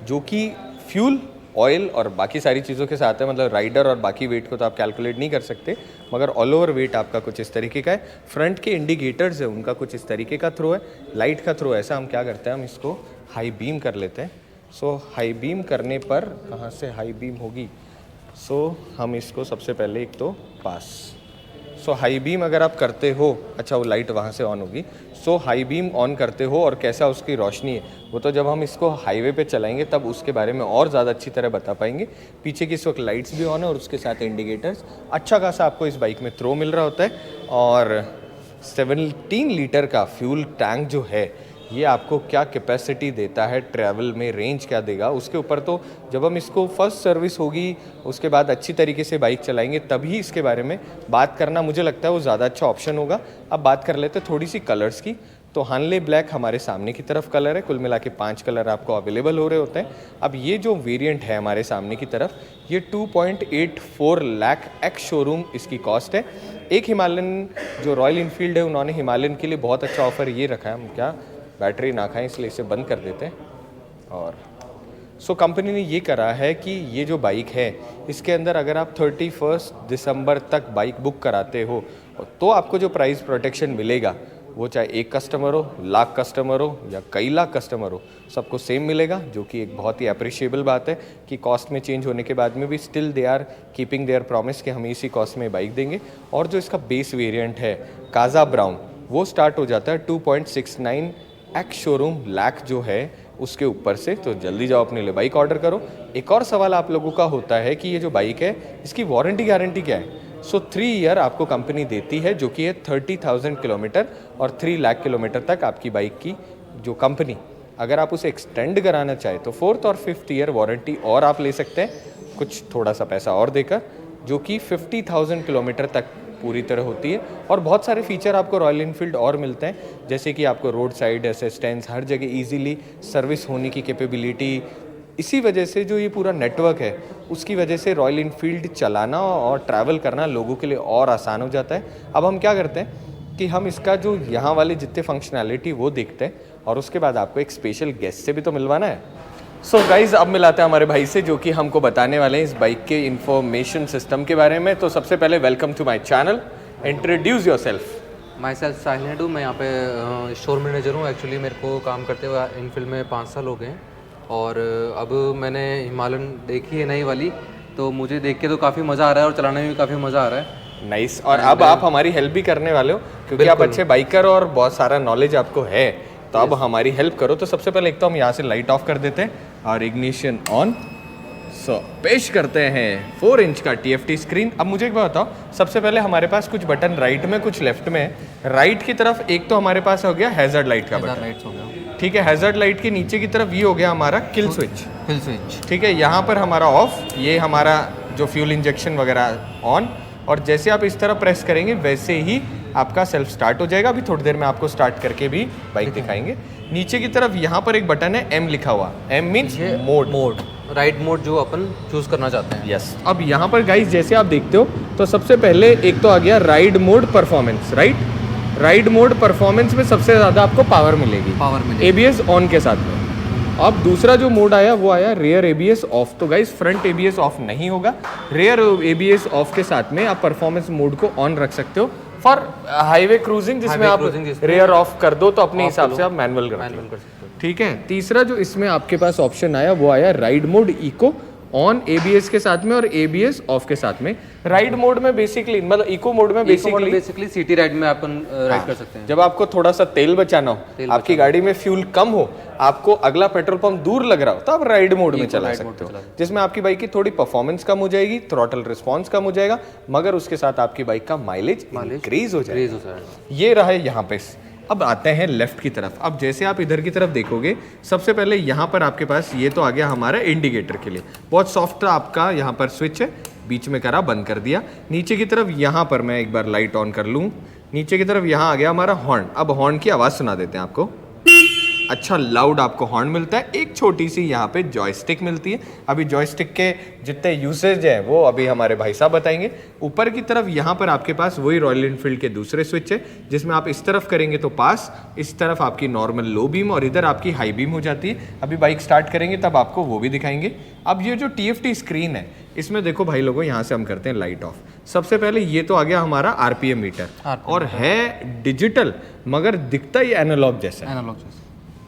जो कि फ्यूल ऑयल और बाकी सारी चीज़ों के साथ है। मतलब राइडर और बाकी वेट को तो आप कैलकुलेट नहीं कर सकते, मगर ऑल ओवर वेट आपका कुछ इस तरीके का है। फ्रंट के इंडिकेटर्स है उनका कुछ इस तरीके का थ्रो है। लाइट का थ्रो ऐसा हम क्या करते हैं, हम इसको हाई बीम कर लेते हैं। सो हाई बीम करने पर कहाँ से हाई बीम होगी, सो हम इसको सबसे पहले एक तो पास, सो हाई बीम अगर आप करते हो, अच्छा वो लाइट वहाँ से ऑन होगी। सो हाई बीम ऑन करते हो और कैसा उसकी रोशनी है वो तो जब हम इसको हाईवे पे चलाएंगे तब उसके बारे में और ज़्यादा अच्छी तरह बता पाएंगे। पीछे की इस वक्त लाइट्स भी ऑन है और उसके साथ इंडिकेटर्स। अच्छा खासा आपको इस बाइक में थ्रो मिल रहा होता है। और 17 लीटर का फ्यूल टैंक जो है ये आपको क्या कैपेसिटी देता है ट्रैवल में, रेंज क्या देगा उसके ऊपर तो जब हम इसको फर्स्ट सर्विस होगी उसके बाद अच्छी तरीके से बाइक चलाएंगे तभी इसके बारे में बात करना मुझे लगता है वो ज़्यादा अच्छा ऑप्शन होगा। अब बात कर लेते हैं थोड़ी सी कलर्स की। तो हानले ब्लैक हमारे सामने की तरफ कलर है, कुल मिला के 5 कलर आपको अवेलेबल हो रहे होते हैं। अब ये जो वेरिएंट है हमारे सामने की तरफ ये 2.84 लाख एक्स शोरूम इसकी कॉस्ट है। एक हिमालयन जो रॉयल इनफील्ड है उन्होंने हिमालयन के लिए बहुत अच्छा ऑफर ये रखा है, हम क्या बैटरी ना खाएं इसलिए इसे बंद कर देते हैं। और सो कंपनी ने ये करा है कि ये जो बाइक है इसके अंदर अगर आप 31 दिसंबर तक बाइक बुक कराते हो तो आपको जो प्राइस प्रोटेक्शन मिलेगा वो चाहे एक कस्टमर हो, लाख कस्टमर हो या कई लाख कस्टमर हो, सबको सेम मिलेगा, जो कि एक बहुत ही अप्रिशिएबल बात है कि कॉस्ट में चेंज होने के बाद में भी still they are keeping their promise कि हम इसी कॉस्ट में बाइक देंगे। और जो इसका बेस वेरिएंट है काजा ब्राउन वो स्टार्ट हो जाता है 2.69 एक्स शोरूम लैक जो है उसके ऊपर से। तो जल्दी जाओ अपने लिए बाइक ऑर्डर करो। एक और सवाल आप लोगों का होता है कि ये जो बाइक है इसकी वारंटी गारंटी क्या है। सो 3 ईयर आपको कंपनी देती है, जो कि है 30,000 किलोमीटर और 3 लाख किलोमीटर तक आपकी बाइक की जो कंपनी, अगर आप उसे एक्सटेंड कराना चाहे तो 4th और 5th ईयर वारंटी और आप ले सकते हैं कुछ थोड़ा सा पैसा और देकर, जो कि 50,000 किलोमीटर तक पूरी तरह होती है। और बहुत सारे फीचर आपको रॉयल इनफील्ड और मिलते हैं, जैसे कि आपको रोड साइड असिस्टेंस, हर जगह इजीली सर्विस होने की कैपेबिलिटी। इसी वजह से जो ये पूरा नेटवर्क है उसकी वजह से रॉयल इनफील्ड चलाना और ट्रैवल करना लोगों के लिए और आसान हो जाता है। अब हम क्या करते हैं कि हम इसका जो यहाँ वाले जितने फंक्शनैलिटी वो देखते हैं और उसके बाद आपको एक स्पेशल गेस्ट से भी तो मिलवाना है। सो गाइज अब मिलाते हैं हमारे भाई से जो कि हमको बताने वाले हैं इस बाइक के इंफॉर्मेशन सिस्टम के बारे में। तो सबसे पहले welcome to my channel, introduce yourself. Myself Sahil Nedu, मैं यहाँ पे स्टोर मैनेजर हूँ। एक्चुअली मेरे को काम करते हुए इनफील्ड में 5 साल हो गए हैं और अब मैंने हिमालयन देखी है नई वाली, तो मुझे देख के तो काफ़ी मज़ा आ रहा है और चलाने में भी काफ़ी मज़ा आ रहा है। नाइस। और अब आप हमारी हेल्प भी करने वाले हो क्योंकि आप अच्छे बाइकर और बहुत सारा नॉलेज आपको है, तो अब हमारी हेल्प करो। तो सबसे पहले एक तो हम यहाँ से लाइट ऑफ कर देते हैं और इग्निशन ऑन। सो पेश करते हैं 4 इंच का TFT स्क्रीन। अब मुझे एक बात बताओ, सबसे पहले हमारे पास कुछ बटन राइट में कुछ लेफ्ट में है। राइट की तरफ एक तो हमारे पास हो गया हैजर्ड लाइट का बटन, लाइट्स हो गया। ठीक है। हैजर्ड लाइट के नीचे की तरफ ये हो गया हमारा किल स्विच, किल स्विच, ठीक है। यहाँ पर हमारा ऑफ, ये हमारा जो फ्यूल इंजेक्शन वगैरह ऑन, और जैसे आप इस तरह प्रेस करेंगे वैसे ही आपका सेल्फ स्टार्ट हो जाएगा। अभी थोड़ी देर में आपको स्टार्ट करके भी बाइक दिखाएंगे। नीचे की तरफ यहाँ पर एक बटन है M लिखा हुआ, M means mode, ride mode जो अपन चूज करना चाहते हैं। यस। अब यहाँ पर गाइस जैसे आप देखते हो तो सबसे पहले एक तो आ गया ride mode performance, right. Ride mode performance में सबसे ज़्यादा आपको पावर मिलेगी, ABS ऑन के साथ में। अब दूसरा जो मोड आया वो आया रेयर ABS ऑफ। तो गाइस फ्रंट ABS ऑफ नहीं होगा, रेयर ABS ऑफ के साथ में आप परफॉर्मेंस मोड को ऑन रख सकते हो फॉर हाईवे क्रूजिंग, जिसमें आप रेयर ऑफ कर दो तो अपने हिसाब से आप मैनुअल कर सकते हो, ठीक है। तीसरा जो इसमें आपके पास ऑप्शन आया वो आया ride mode eco, on ABS के साथ में और ABS ऑफ के साथ में। राइड मोड में बेसिकली मतलब इको मोड में बेसिकली सिटी राइड में अपन राइड कर सकते हैं। जब आपको थोड़ा सा तेल बचाना हो, आपकी गाड़ी में फ्यूल कम हो, आपको अगला पेट्रोल पंप दूर लग रहा हो, तो आप राइड मोड में चला सकते हो, जिसमें आपकी बाइक की थोड़ी परफॉर्मेंस कम हो जाएगी, थ्रॉटल रिस्पॉन्स कम हो जाएगा, मगर उसके साथ आपकी बाइक का माइलेज इंक्रीज हो जाएगा। ये रहा है यहाँ पे। अब आते हैं लेफ्ट की तरफ। अब जैसे आप इधर की तरफ देखोगे, सबसे पहले यहाँ पर आपके पास ये तो आ गया हमारा इंडिकेटर के लिए, बहुत सॉफ्ट आपका यहाँ पर स्विच है, बीच में करा बंद कर दिया। नीचे की तरफ यहाँ पर मैं एक बार लाइट ऑन कर लूँ, नीचे की तरफ यहाँ आ गया हमारा हॉर्न। अब हॉर्न की आवाज़ सुना देते हैं आपको, अच्छा लाउड आपको हॉर्न मिलता है। एक छोटी सी यहाँ पे जॉयस्टिक मिलती है। अभी जॉयस्टिक के जितने यूसेज हैं वो अभी हमारे भाई साहब बताएंगे। ऊपर की तरफ यहाँ पर आपके पास वही रॉयल एनफील्ड के दूसरे स्विच है, जिसमें आप इस तरफ करेंगे तो पास, इस तरफ आपकी नॉर्मल लो बीम और इधर आपकी हाई बीम हो जाती है। अभी बाइक स्टार्ट करेंगे तब आपको वो भी दिखाएंगे। अब ये जो TFT स्क्रीन है, इसमें देखो भाई लोगों, यहाँ से हम करते हैं लाइट ऑफ। सबसे पहले ये तो आ गया हमारा RPM मीटर, और है डिजिटल मगर दिखता ही एनालॉग जैसा।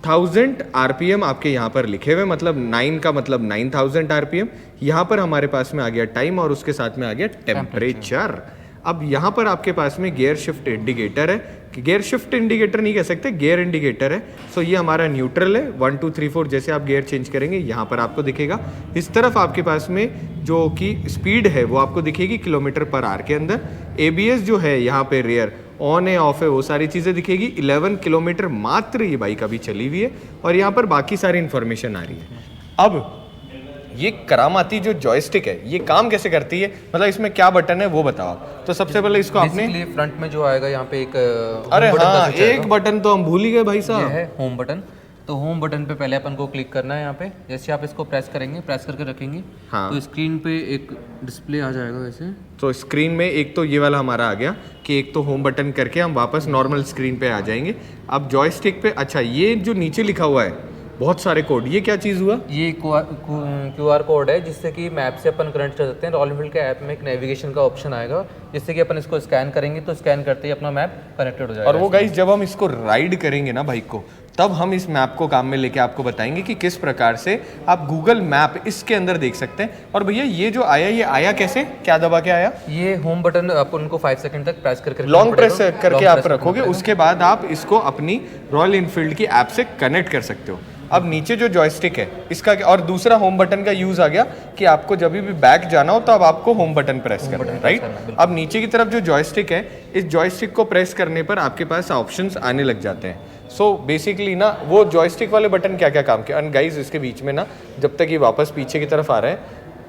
1000 RPM आपके यहाँ पर लिखे हुए, मतलब 9 का मतलब 9000 RPM। यहाँ पर हमारे पास में आ गया टाइम और उसके साथ में आ गया टेम्परेचर। अब यहाँ पर आपके पास में गियर शिफ्ट इंडिकेटर है, गियर शिफ्ट इंडिकेटर नहीं कह सकते, गियर इंडिकेटर है। सो ये हमारा न्यूट्रल है, 1 2 3 4 जैसे आप गियर चेंज करेंगे यहाँ पर आपको दिखेगा। इस तरफ आपके पास में जो कि स्पीड है वो आपको दिखेगी km/h के अंदर। ABS जो है यहाँ पे रेयर ऑन है ऑफ है वो सारी चीज़ें दिखेगी। 11 किलोमीटर मात्र ये बाइक अभी चली हुई है और यहाँ पर बाकी सारी इन्फॉर्मेशन आ रही है। अब ये करामाती जो जॉयस्टिक है ये काम कैसे करती है, मतलब इसमें क्या बटन है वो बताओ। तो सबसे पहले इसको आपने फ्रंट में जो आएगा यहाँ पे एक अरे हाँ, एक बटन तो हम भूल ही गए भाई साहब, ये है होम बटन। तो होम बटन पे पहले अपन को क्लिक करना है। यहाँ पे जैसे आप इसको प्रेस करेंगे, प्रेस करके रखेंगे, हाँ, तो स्क्रीन पे एक डिस्प्ले आ जाएगा वैसे। तो स्क्रीन में एक तो ये वाला हमारा आ गया कि एक तो होम बटन करके हम वापस नॉर्मल स्क्रीन पे आ जाएंगे। अब जॉयस्टिक पे अच्छा ये जो नीचे लिखा हुआ है बहुत सारे कोड, ये क्या चीज़ हुआ? ये QR कोड है जिससे कि मैप से अपन कनेक्ट कर सकते हैं। रॉयल एनफील्ड के ऐप में एक नेविगेशन का ऑप्शन आएगा जिससे कि अपन इसको स्कैन करेंगे तो स्कैन करते ही अपना मैप कनेक्टेड हो जाएगा। और वो गाइस जब हम इसको राइड करेंगे ना बाइक को, तब हम इस मैप को काम में लेके आपको बताएंगे कि किस प्रकार से आप गूगल मैप इसके अंदर देख सकते हैं। और भैया ये जो आया ये आया कैसे, क्या दबा के आया? ये होम बटन आप उनको 5 सेकंड तक प्रेस करके लॉन्ग प्रेस करके आप रखोगे, उसके बाद आप इसको अपनी रॉयल एनफील्ड की ऐप से कनेक्ट कर सकते हो। अब नीचे जो जॉयस्टिक है इसका और दूसरा होम बटन का यूज आ गया कि आपको जब भी बैक जाना हो तो अब आपको होम बटन प्रेस करना है, राइट। अब नीचे की तरफ जो जॉयस्टिक है, इस जॉयस्टिक को प्रेस करने पर आपके पास ऑप्शंस आने लग जाते हैं। सो बेसिकली ना वो जॉयस्टिक वाले बटन क्या क्या काम किया। एंड गाइस इसके बीच में ना जब तक ये वापस पीछे की तरफ आ रहे हैं,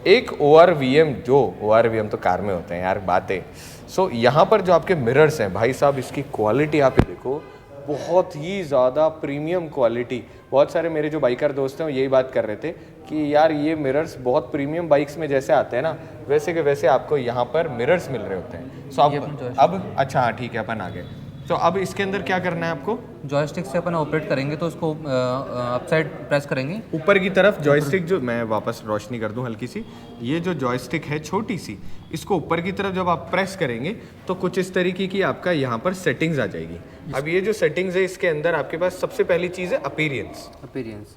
एक ORVM, जो ORVM तो कार में होते हैं यार बातें। सो यहाँ पर जो आपके मिरर्स हैं भाई साहब, इसकी क्वालिटी आप देखो, बहुत ही ज़्यादा प्रीमियम क्वालिटी। बहुत सारे मेरे जो बाइकर दोस्त हैं वो यही बात कर रहे थे कि यार ये मिरर्स बहुत प्रीमियम बाइक्स में जैसे आते हैं ना, वैसे के वैसे आपको यहाँ पर मिरर्स मिल रहे होते हैं। सो अब अच्छा हाँ ठीक है, अपन आ गए। तो अब इसके अंदर क्या करना है आपको, जॉयस्टिक से अपन ऑपरेट करेंगे तो उसको अपसाइड प्रेस करेंगे ऊपर की तरफ। जॉयस्टिक जो मैं वापस रोशनी कर दूं हल्की सी, ये जो जॉयस्टिक है छोटी सी, इसको ऊपर की तरफ जब आप प्रेस करेंगे तो कुछ इस तरीके की आपका यहाँ पर सेटिंग्स आ जाएगी। अब ये जो सेटिंग्स है इसके अंदर आपके पास सबसे पहली चीज़ है अपीरियंस,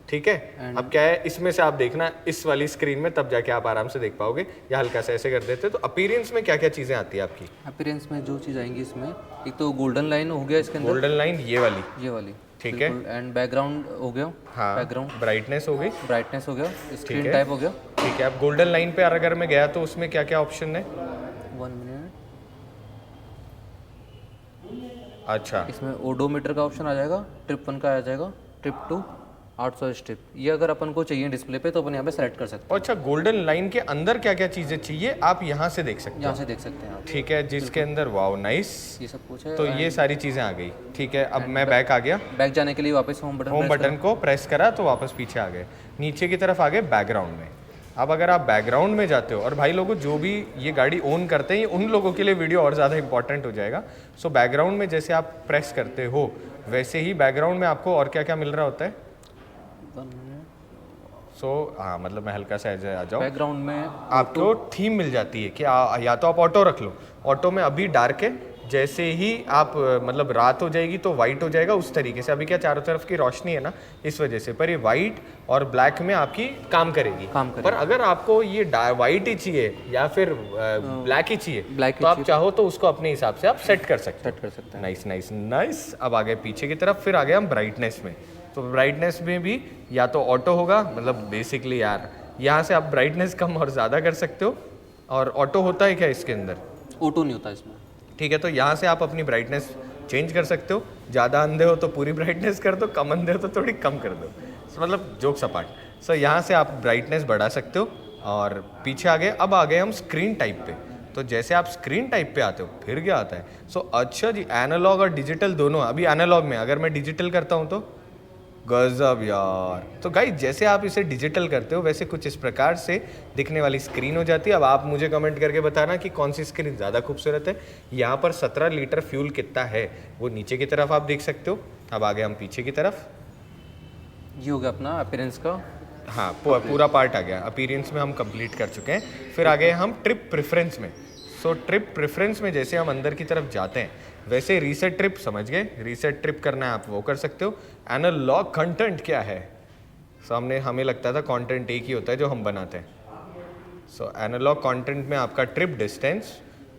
ठीक है। अब क्या है इसमें से आप देखना इस वाली स्क्रीन में, तब जाके आप आराम से देख पाओगे, या हल्का सा ऐसे कर देते। तो अपीरियंस में क्या क्या चीज़ें आती है आपकी? अपीरियंस में जो चीज़ आएंगी इसमें, एक तो गोल्डन लाइन हो गया इसके अंदर, गोल्डन लाइन ये वाली, ठीक है। एंड बैकग्राउंड हो गया। हाँ, बैकग्राउंड ब्राइटनेस हो गई। ब्राइटनेस हो गया। स्क्रीन है। टाइप हो गया। ठीक है, अब गोल्डन लाइन पे अगर मैं गया तो उसमें क्या क्या ऑप्शन है? 1 मिनट। अच्छा, इसमें ओडोमीटर का ऑप्शन आ जाएगा, ट्रिप 1 का आ जाएगा, ट्रिप 2 800 स्ट्रिप। ये अगर अपन को चाहिए डिस्प्ले पे तो अपन यहाँ पे सेलेक्ट कर सकते अच्छा, गोल्डन लाइन के अंदर क्या क्या चीज़ें चाहिए आप यहाँ से देख सकते हैं, हैं। यहाँ से देख सकते हैं आप। ठीक है, जिसके अंदर वाओ नाइस, ये सब कुछ है। तो ये सारी चीज़ें आ गई। ठीक है, अब मैं बैक आ गया। बैक जाने के लिए वापस होम बटन होम बटन को प्रेस करा तो वापस पीछे आ गए, नीचे की तरफ आ गए बैकग्राउंड में। अब अगर आप बैकग्राउंड में जाते हो, और भाई लोगों जो भी ये गाड़ी ओन करते हैं उन लोगों के लिए वीडियो और ज़्यादा इंपॉर्टेंट हो जाएगा। सो बैकग्राउंड में जैसे आप प्रेस करते हो वैसे ही बैकग्राउंड में आपको और क्या क्या मिल रहा होता है? हाँ, मतलब मैं हल्का सा ऐसे आ जाऊँ, बैकग्राउंड में आपको थीम मिल जाती है कि या तो आप ऑटो रख लो, ऑटो में अभी डार्क है, जैसे ही आप मतलब रात हो जाएगी तो वाइट हो जाएगा। उस तरीके से अभी क्या चारों तरफ की रोशनी है ना, इस वजह से, पर ये वाइट और ब्लैक में आपकी काम करेगी। पर अगर आपको ये वाइट ही चाहिए या फिर ब्लैक ही चाहिए तो आप चाहो तो उसको अपने हिसाब से आप सेट कर सकते हैं। Nice nice nice. अब आ गए पीछे की तरफ, फिर आ गए हम ब्राइटनेस में। तो ब्राइटनेस में भी या तो ऑटो होगा, मतलब बेसिकली यार यहाँ से आप ब्राइटनेस कम और ज़्यादा कर सकते हो। और ऑटो होता है क्या इसके अंदर? ऑटो नहीं होता इसमें। ठीक है, तो यहाँ से आप अपनी ब्राइटनेस चेंज कर सकते हो। ज़्यादा अंधे हो तो पूरी ब्राइटनेस कर दो, कम अंधे हो तो थोड़ी कम कर दो। मतलब जोक्स अपार्ट। सो यहाँ से आप ब्राइटनेस बढ़ा सकते हो। और पीछे आ गए, अब आ गए हम स्क्रीन टाइप पे। तो जैसे आप स्क्रीन टाइप पे आते हो फिर क्या आता है? अच्छा जी, एनालॉग और डिजिटल दोनों। अभी एनालॉग में अगर मैं डिजिटल करता हूँ तो गजब यार। तो गाइस जैसे आप इसे डिजिटल करते हो वैसे कुछ इस प्रकार से दिखने वाली स्क्रीन हो जाती है। अब आप मुझे कमेंट करके बताना कि कौन सी स्क्रीन ज़्यादा खूबसूरत है। यहाँ पर 17 लीटर फ्यूल कितना है वो नीचे की तरफ आप देख सकते हो। अब आगे हम पीछे की तरफ, ये हो गया अपना अपीयरेंस का। हाँ, पूरा पार्ट आ गया। अपीयरेंस में हम कंप्लीट कर चुके हैं। फिर आ गए हम ट्रिप प्रेफरेंस में। ट्रिप प्रेफरेंस में जैसे हम अंदर की तरफ जाते हैं वैसे रीसेट ट्रिप, समझ गए, रीसेट ट्रिप करना है आप वो कर सकते हो। एनालॉग कंटेंट क्या है? सामने हमें लगता था कंटेंट एक ही होता है जो हम बनाते हैं। एनालॉग कंटेंट में आपका ट्रिप डिस्टेंस,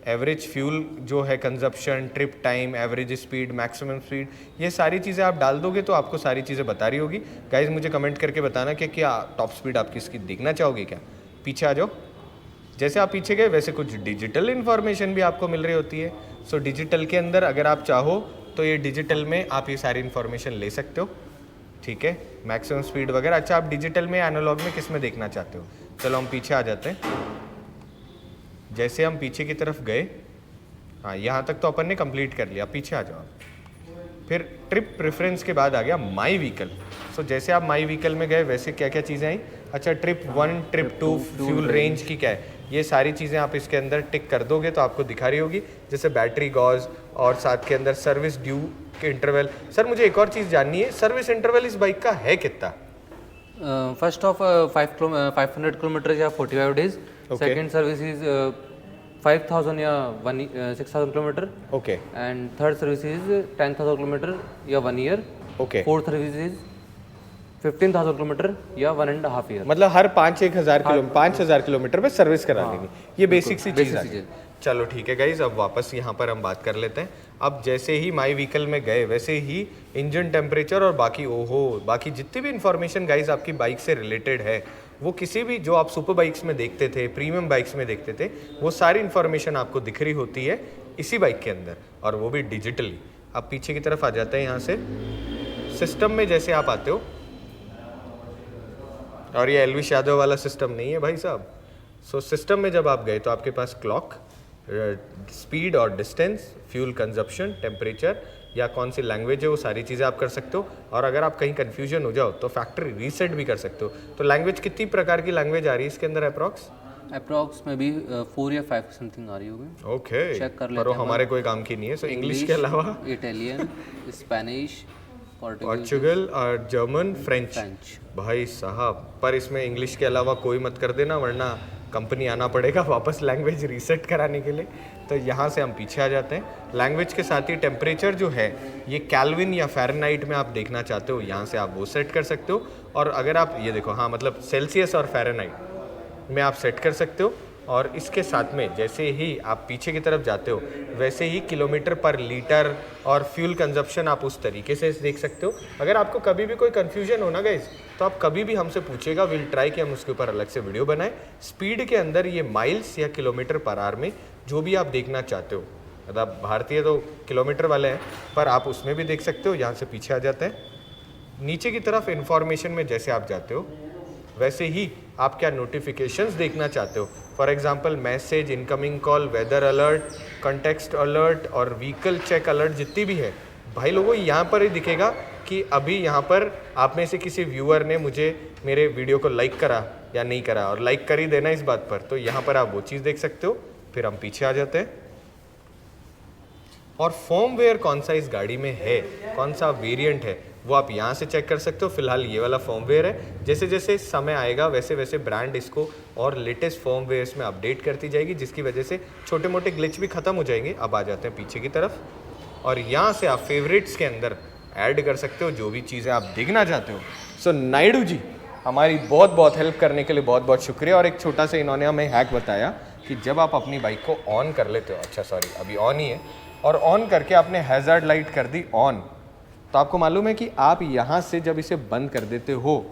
एवरेज फ्यूल जो है consumption, trip time, average speed, maximum speed, ये सारी चीज़ें आप डाल दोगे तो आपको सारी चीज़ें बता रही होगी। गाइज मुझे कमेंट करके बताना कि क्या टॉप स्पीड आप किसकी देखना चाहोगे क्या। पीछे आ जाओ। जैसे आप पीछे गए वैसे कुछ डिजिटल इन्फॉर्मेशन भी आपको मिल रही होती है। डिजिटल के अंदर अगर आप चाहो तो ये डिजिटल में आप ये सारी इन्फॉर्मेशन ले सकते हो। ठीक है, मैक्सिमम स्पीड वगैरह। अच्छा, आप डिजिटल में एनालॉग में किस में देखना चाहते हो? चलो हम पीछे आ जाते हैं। जैसे हम पीछे की तरफ गए, हाँ यहाँ तक तो अपन ने कंप्लीट कर लिया। पीछे आ जाओ आप। फिर ट्रिप प्रेफरेंस के बाद आ गया माई व्हीकल। जैसे आप माई व्हीकल में गए वैसे क्या क्या चीज़ें आई? अच्छा, ट्रिप 1, ट्रिप 2, फ्यूल रेंज की क्या है, ये सारी चीज़ें आप इसके अंदर टिक कर दोगे तो आपको दिखा रही होगी। जैसे बैटरी गॉज और साथ के अंदर सर्विस ड्यू के इंटरवल। सर मुझे एक और चीज़ जाननी है, सर्विस इंटरवल इस बाइक का है कितना? फर्स्ट ऑफ 500 किलोमीटर या 45 डेज। सेकेंड सर्विस इज 5000 या 6000 kilometre. Okay. And third service is 10,000 kilometre या 1 year. Okay. Fourth service is 15,000 kilometre या 1.5 ईयर। मतलब हर 5,000 किलोमीटर पे सर्विस करा देंगे। ये बेसिक सी चीज़ है। चलो ठीक है गाइज, अब वापस यहाँ पर हम बात कर लेते हैं। अब जैसे ही माई व्हीकल में गए वैसे ही इंजन टेम्परेचर और बाकी जितनी भी इंफॉर्मेशन गाइज आपकी बाइक से रिलेटेड है वो किसी भी जो आप सुपर बाइक्स में देखते थे, प्रीमियम बाइक्स में देखते थे, वो सारी इन्फॉर्मेशन आपको दिख रही होती है इसी बाइक के अंदर, और वो भी डिजिटली। अब पीछे की तरफ आ जाते हैं। यहाँ से सिस्टम में जैसे आप आते हो, और ये एलविश यादव वाला सिस्टम नहीं है भाई साहब। सिस्टम में जब आप गए तो आपके पास क्लॉक, स्पीड और डिस्टेंस, फ्यूल कंजप्शन, टेम्परेचर या कौन सी लैंग्वेज है वो सारी चीज़ें आप कर सकते हो। और अगर आप कहीं कन्फ्यूजन हो जाओ तो फैक्ट्री रीसेट भी कर सकते हो। तो लैंग्वेज, कितनी प्रकार की लैंग्वेज आ रही है इसके अंदर अप्रॉक्स में भी 4 या 5 समथिंग आ रही होगी। ओके, चेक कर पर लेते वो हैं। हमारे कोई काम की नहीं है। इंग्लिश के अलावा इटालियन, स्पेनिश, पोर्चुगल और जर्मन, फ्रेंच। भाई साहब, पर इसमें इंग्लिश के अलावा कोई मत कर देना वरना कंपनी आना पड़ेगा वापस लैंग्वेज रीसेट कराने के लिए। तो यहाँ से हम पीछे आ जाते हैं। लैंग्वेज के साथ ही टेम्परेचर जो है ये कैल्विन या फ़ारेनहाइट में आप देखना चाहते हो, यहाँ से आप वो सेट कर सकते हो। और अगर आप ये देखो, हाँ मतलब सेल्सियस और फ़ारेनहाइट में आप सेट कर सकते हो। और इसके साथ में जैसे ही आप पीछे की तरफ जाते हो वैसे ही किलोमीटर पर लीटर और फ्यूल कंजप्शन आप उस तरीके से देख सकते हो। अगर आपको कभी भी कोई कन्फ्यूजन हो ना गाइस, तो आप कभी भी हमसे पूछेगा, विल ट्राई कि हम उसके ऊपर अलग से वीडियो बनाएं। स्पीड के अंदर ये माइल्स या किलोमीटर पर आवर में जो भी आप देखना चाहते हो, मतलब भारतीय तो किलोमीटर वाले हैं पर आप उसमें भी देख सकते हो। यहाँ से पीछे आ जाते हैं, नीचे की तरफ इंफॉर्मेशन में जैसे आप जाते हो वैसे ही आप क्या नोटिफिकेशंस देखना चाहते हो, for example message, incoming call, weather alert, context alert और व्हीकल चेक अलर्ट जितनी भी है भाई लोगों, यहाँ पर ही दिखेगा कि अभी यहाँ पर आप में से किसी व्यूअर ने मुझे मेरे वीडियो को लाइक करा या नहीं करा, और लाइक कर ही देना इस बात पर, तो यहाँ पर आप वो चीज़ देख सकते हो। फिर हम पीछे आ जाते हैं और फॉर्मवेयर कौन सा इस गाड़ी में है, कौन सा वेरिएंट है, वो आप यहाँ से चेक कर सकते हो। फिलहाल ये वाला फॉर्मवेयर है, जैसे जैसे समय आएगा वैसे वैसे ब्रांड इसको और लेटेस्ट फॉर्मवेयर्स में अपडेट करती जाएगी, जिसकी वजह से छोटे मोटे ग्लिच भी खत्म हो जाएंगे। अब आ जाते हैं पीछे की तरफ और यहाँ से आप फेवरेट्स के अंदर ऐड कर सकते हो जो भी चीज़ें आप देखना चाहते हो। सो नायडू जी हमारी बहुत बहुत हेल्प करने के लिए बहुत बहुत शुक्रिया। और एक छोटा सा इन्होंने हमें हैक बताया कि जब आप अपनी बाइक को ऑन कर लेते हो, अच्छा सॉरी अभी ऑन ही है, और ऑन करके आपने हैज़ार्ड लाइट कर दी ऑन, तो आपको मालूम है कि आप यहाँ से जब इसे बंद कर देते हो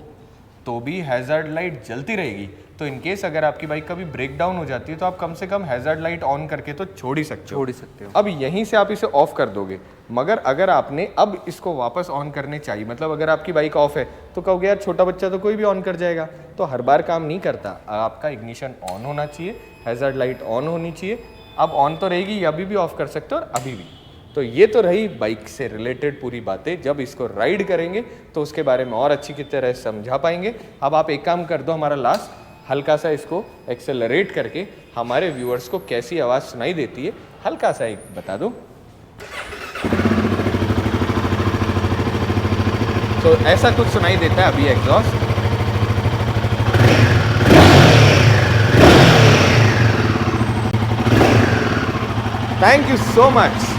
तो भी हैज़ार्ड लाइट जलती रहेगी। तो इन केस अगर आपकी बाइक कभी ब्रेक डाउन हो जाती है तो आप कम से कम हैज़ार्ड लाइट ऑन करके तो छोड़ ही सकते हो। अब यहीं से आप इसे ऑफ कर दोगे, मगर अगर आपने अब इसको वापस ऑन करने चाहिए, मतलब अगर आपकी बाइक ऑफ है तो कहोगे यार छोटा बच्चा तो कोई भी ऑन कर जाएगा, तो हर बार काम नहीं करता। आपका इग्निशन ऑन होना चाहिए, हैज़ार्ड लाइट ऑन होनी चाहिए। अब ऑन तो रहेगी, अभी भी ऑफ कर सकते हो और अभी भी। तो ये तो रही बाइक से रिलेटेड पूरी बातें। जब इसको राइड करेंगे तो उसके बारे में और अच्छी की तरह समझा पाएंगे। अब आप एक काम कर दो, हमारा लास्ट हल्का सा इसको एक्सेलरेट करके हमारे व्यूअर्स को कैसी आवाज़ सुनाई देती है हल्का सा एक बता दो। तो ऐसा कुछ सुनाई देता है अभी exhaust. Thank you so much.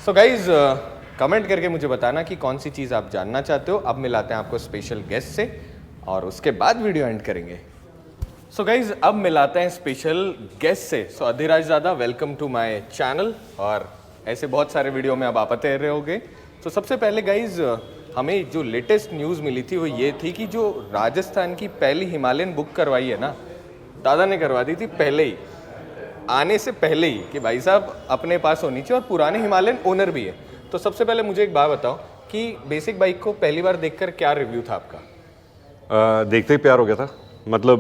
So guys comment करके मुझे बताना कि कौन सी चीज़ आप जानना चाहते हो। अब मिलाते हैं आपको स्पेशल गेस्ट से और उसके बाद वीडियो एंड करेंगे। सो गाइज अब मिलाते हैं स्पेशल गेस्ट से। सो अधिराज दादा, वेलकम टू माय चैनल। और ऐसे बहुत सारे वीडियो में अब आप आते रहे होगे। तो सबसे पहले गाइज हमें जो लेटेस्ट न्यूज़ मिली थी वो ये थी कि जो राजस्थान की पहली हिमालयन बुक करवाई है ना, दादा ने करवा दी थी पहले ही, आने से पहले ही, कि भाई साहब अपने पास होनी चाहिए और पुराने हिमालयन ओनर भी है। तो सबसे पहले मुझे एक बात बताओ कि बेसिक बाइक को पहली बार देखकर क्या रिव्यू था आपका? देखते ही प्यार हो गया था। मतलब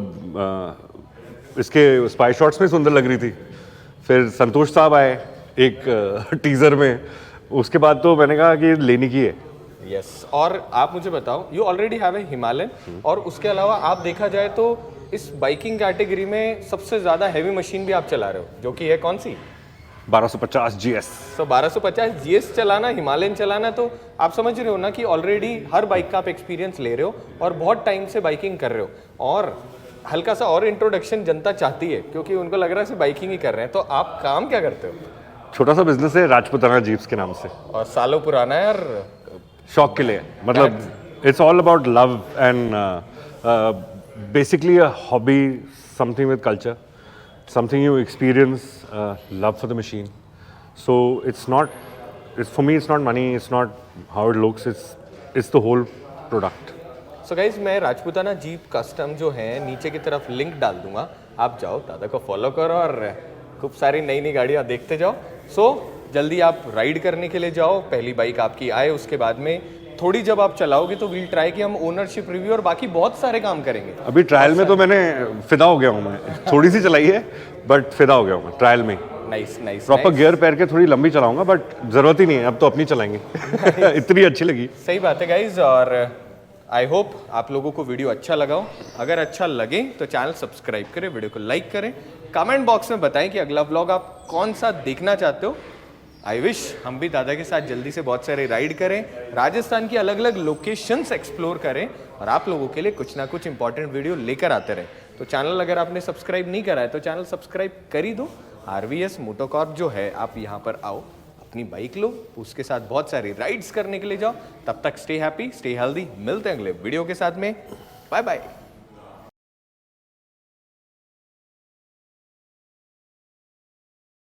इसके स्पाई शॉट्स में सुंदर लग रही थी। फिर संतोष साहब आए एक टीजर में, उसके बाद तो मैंने कहा कि लेने की है। यस और आप मुझे बताओ, you already have a Himalayan, और उसके अलावा आप देखा जाए तो इस बाइकिंग कैटेगरी में सबसे ज़्यादा हैवी मशीन भी आप चला रहे हो, जो कि है कौन सी? 1250 GS। तो 1250 GS चलाना, हिमालयन चलाना, तो आप समझ रहे हो ना कि ऑलरेडी हर बाइक का आप एक्सपीरियंस ले रहे हो और बहुत टाइम से बाइकिंग कर रहे हो। और हल्का सा और इंट्रोडक्शन जनता चाहती है क्योंकि उनको लग रहा है सिर्फ बाइकिंग ही कर रहे हैं। तो आप काम क्या करते हो? छोटा सा बिजनेस है राजपुताना जीप्स के नाम से, और सालों पुराना है। और शौक के लिए, मतलब it's all about love and basically a hobby, something with culture, something you experience, love for the machine. So it's for me it's not money, it's not how it looks, it's the whole product. So guys मैं Rajputana jeep custom जो है नीचे की तरफ link डाल दूंगा, आप जाओ दादा को फॉलो करो और खूब सारी नई नई गाड़ियाँ देखते जाओ। सो जल्दी आप राइड करने के लिए जाओ, पहली बाइक आपकी आए, उसके बाद में थोड़ी जब आप चलाओगे तो वील ट्राई कि हम ओनरशिप रिव्यू और बाकी बहुत सारे काम करेंगे। अभी ट्रायल में तो मैंने फिदा हो गया हूँ, मैं थोड़ी सी चलाई है बट फिदा हो गया हूँ मैं ट्रायल में। Nice nice. प्रॉपर गियर पैर के थोड़ी लंबी चलाऊंगा, बट जरूरत ही नहीं है, अब तो अपनी चलाएंगे। इतनी अच्छी लगी। सही बात है गाइज, और आई होप आप लोगों को वीडियो अच्छा लगा हो। अगर अच्छा लगे तो चैनल सब्सक्राइब करें, वीडियो को लाइक करें, कमेंट बॉक्स में बताएं कि अगला व्लॉग आप कौन सा देखना चाहते हो। आई विश हम भी दादा के साथ जल्दी से बहुत सारे राइड करें, राजस्थान की अलग अलग लोकेशंस एक्सप्लोर करें और आप लोगों के लिए कुछ ना कुछ इंपॉर्टेंट वीडियो लेकर आते रहें। तो चैनल अगर आपने सब्सक्राइब नहीं करा है तो चैनल सब्सक्राइब कर ही दो। RVS मोटोकॉर्प जो है, आप यहाँ पर आओ, अपनी बाइक लो, उसके साथ बहुत सारी राइड्स करने के लिए जाओ। तब तक स्टे हैप्पी, स्टे हेल्दी। मिलते हैं अगले वीडियो के साथ में। Bye bye.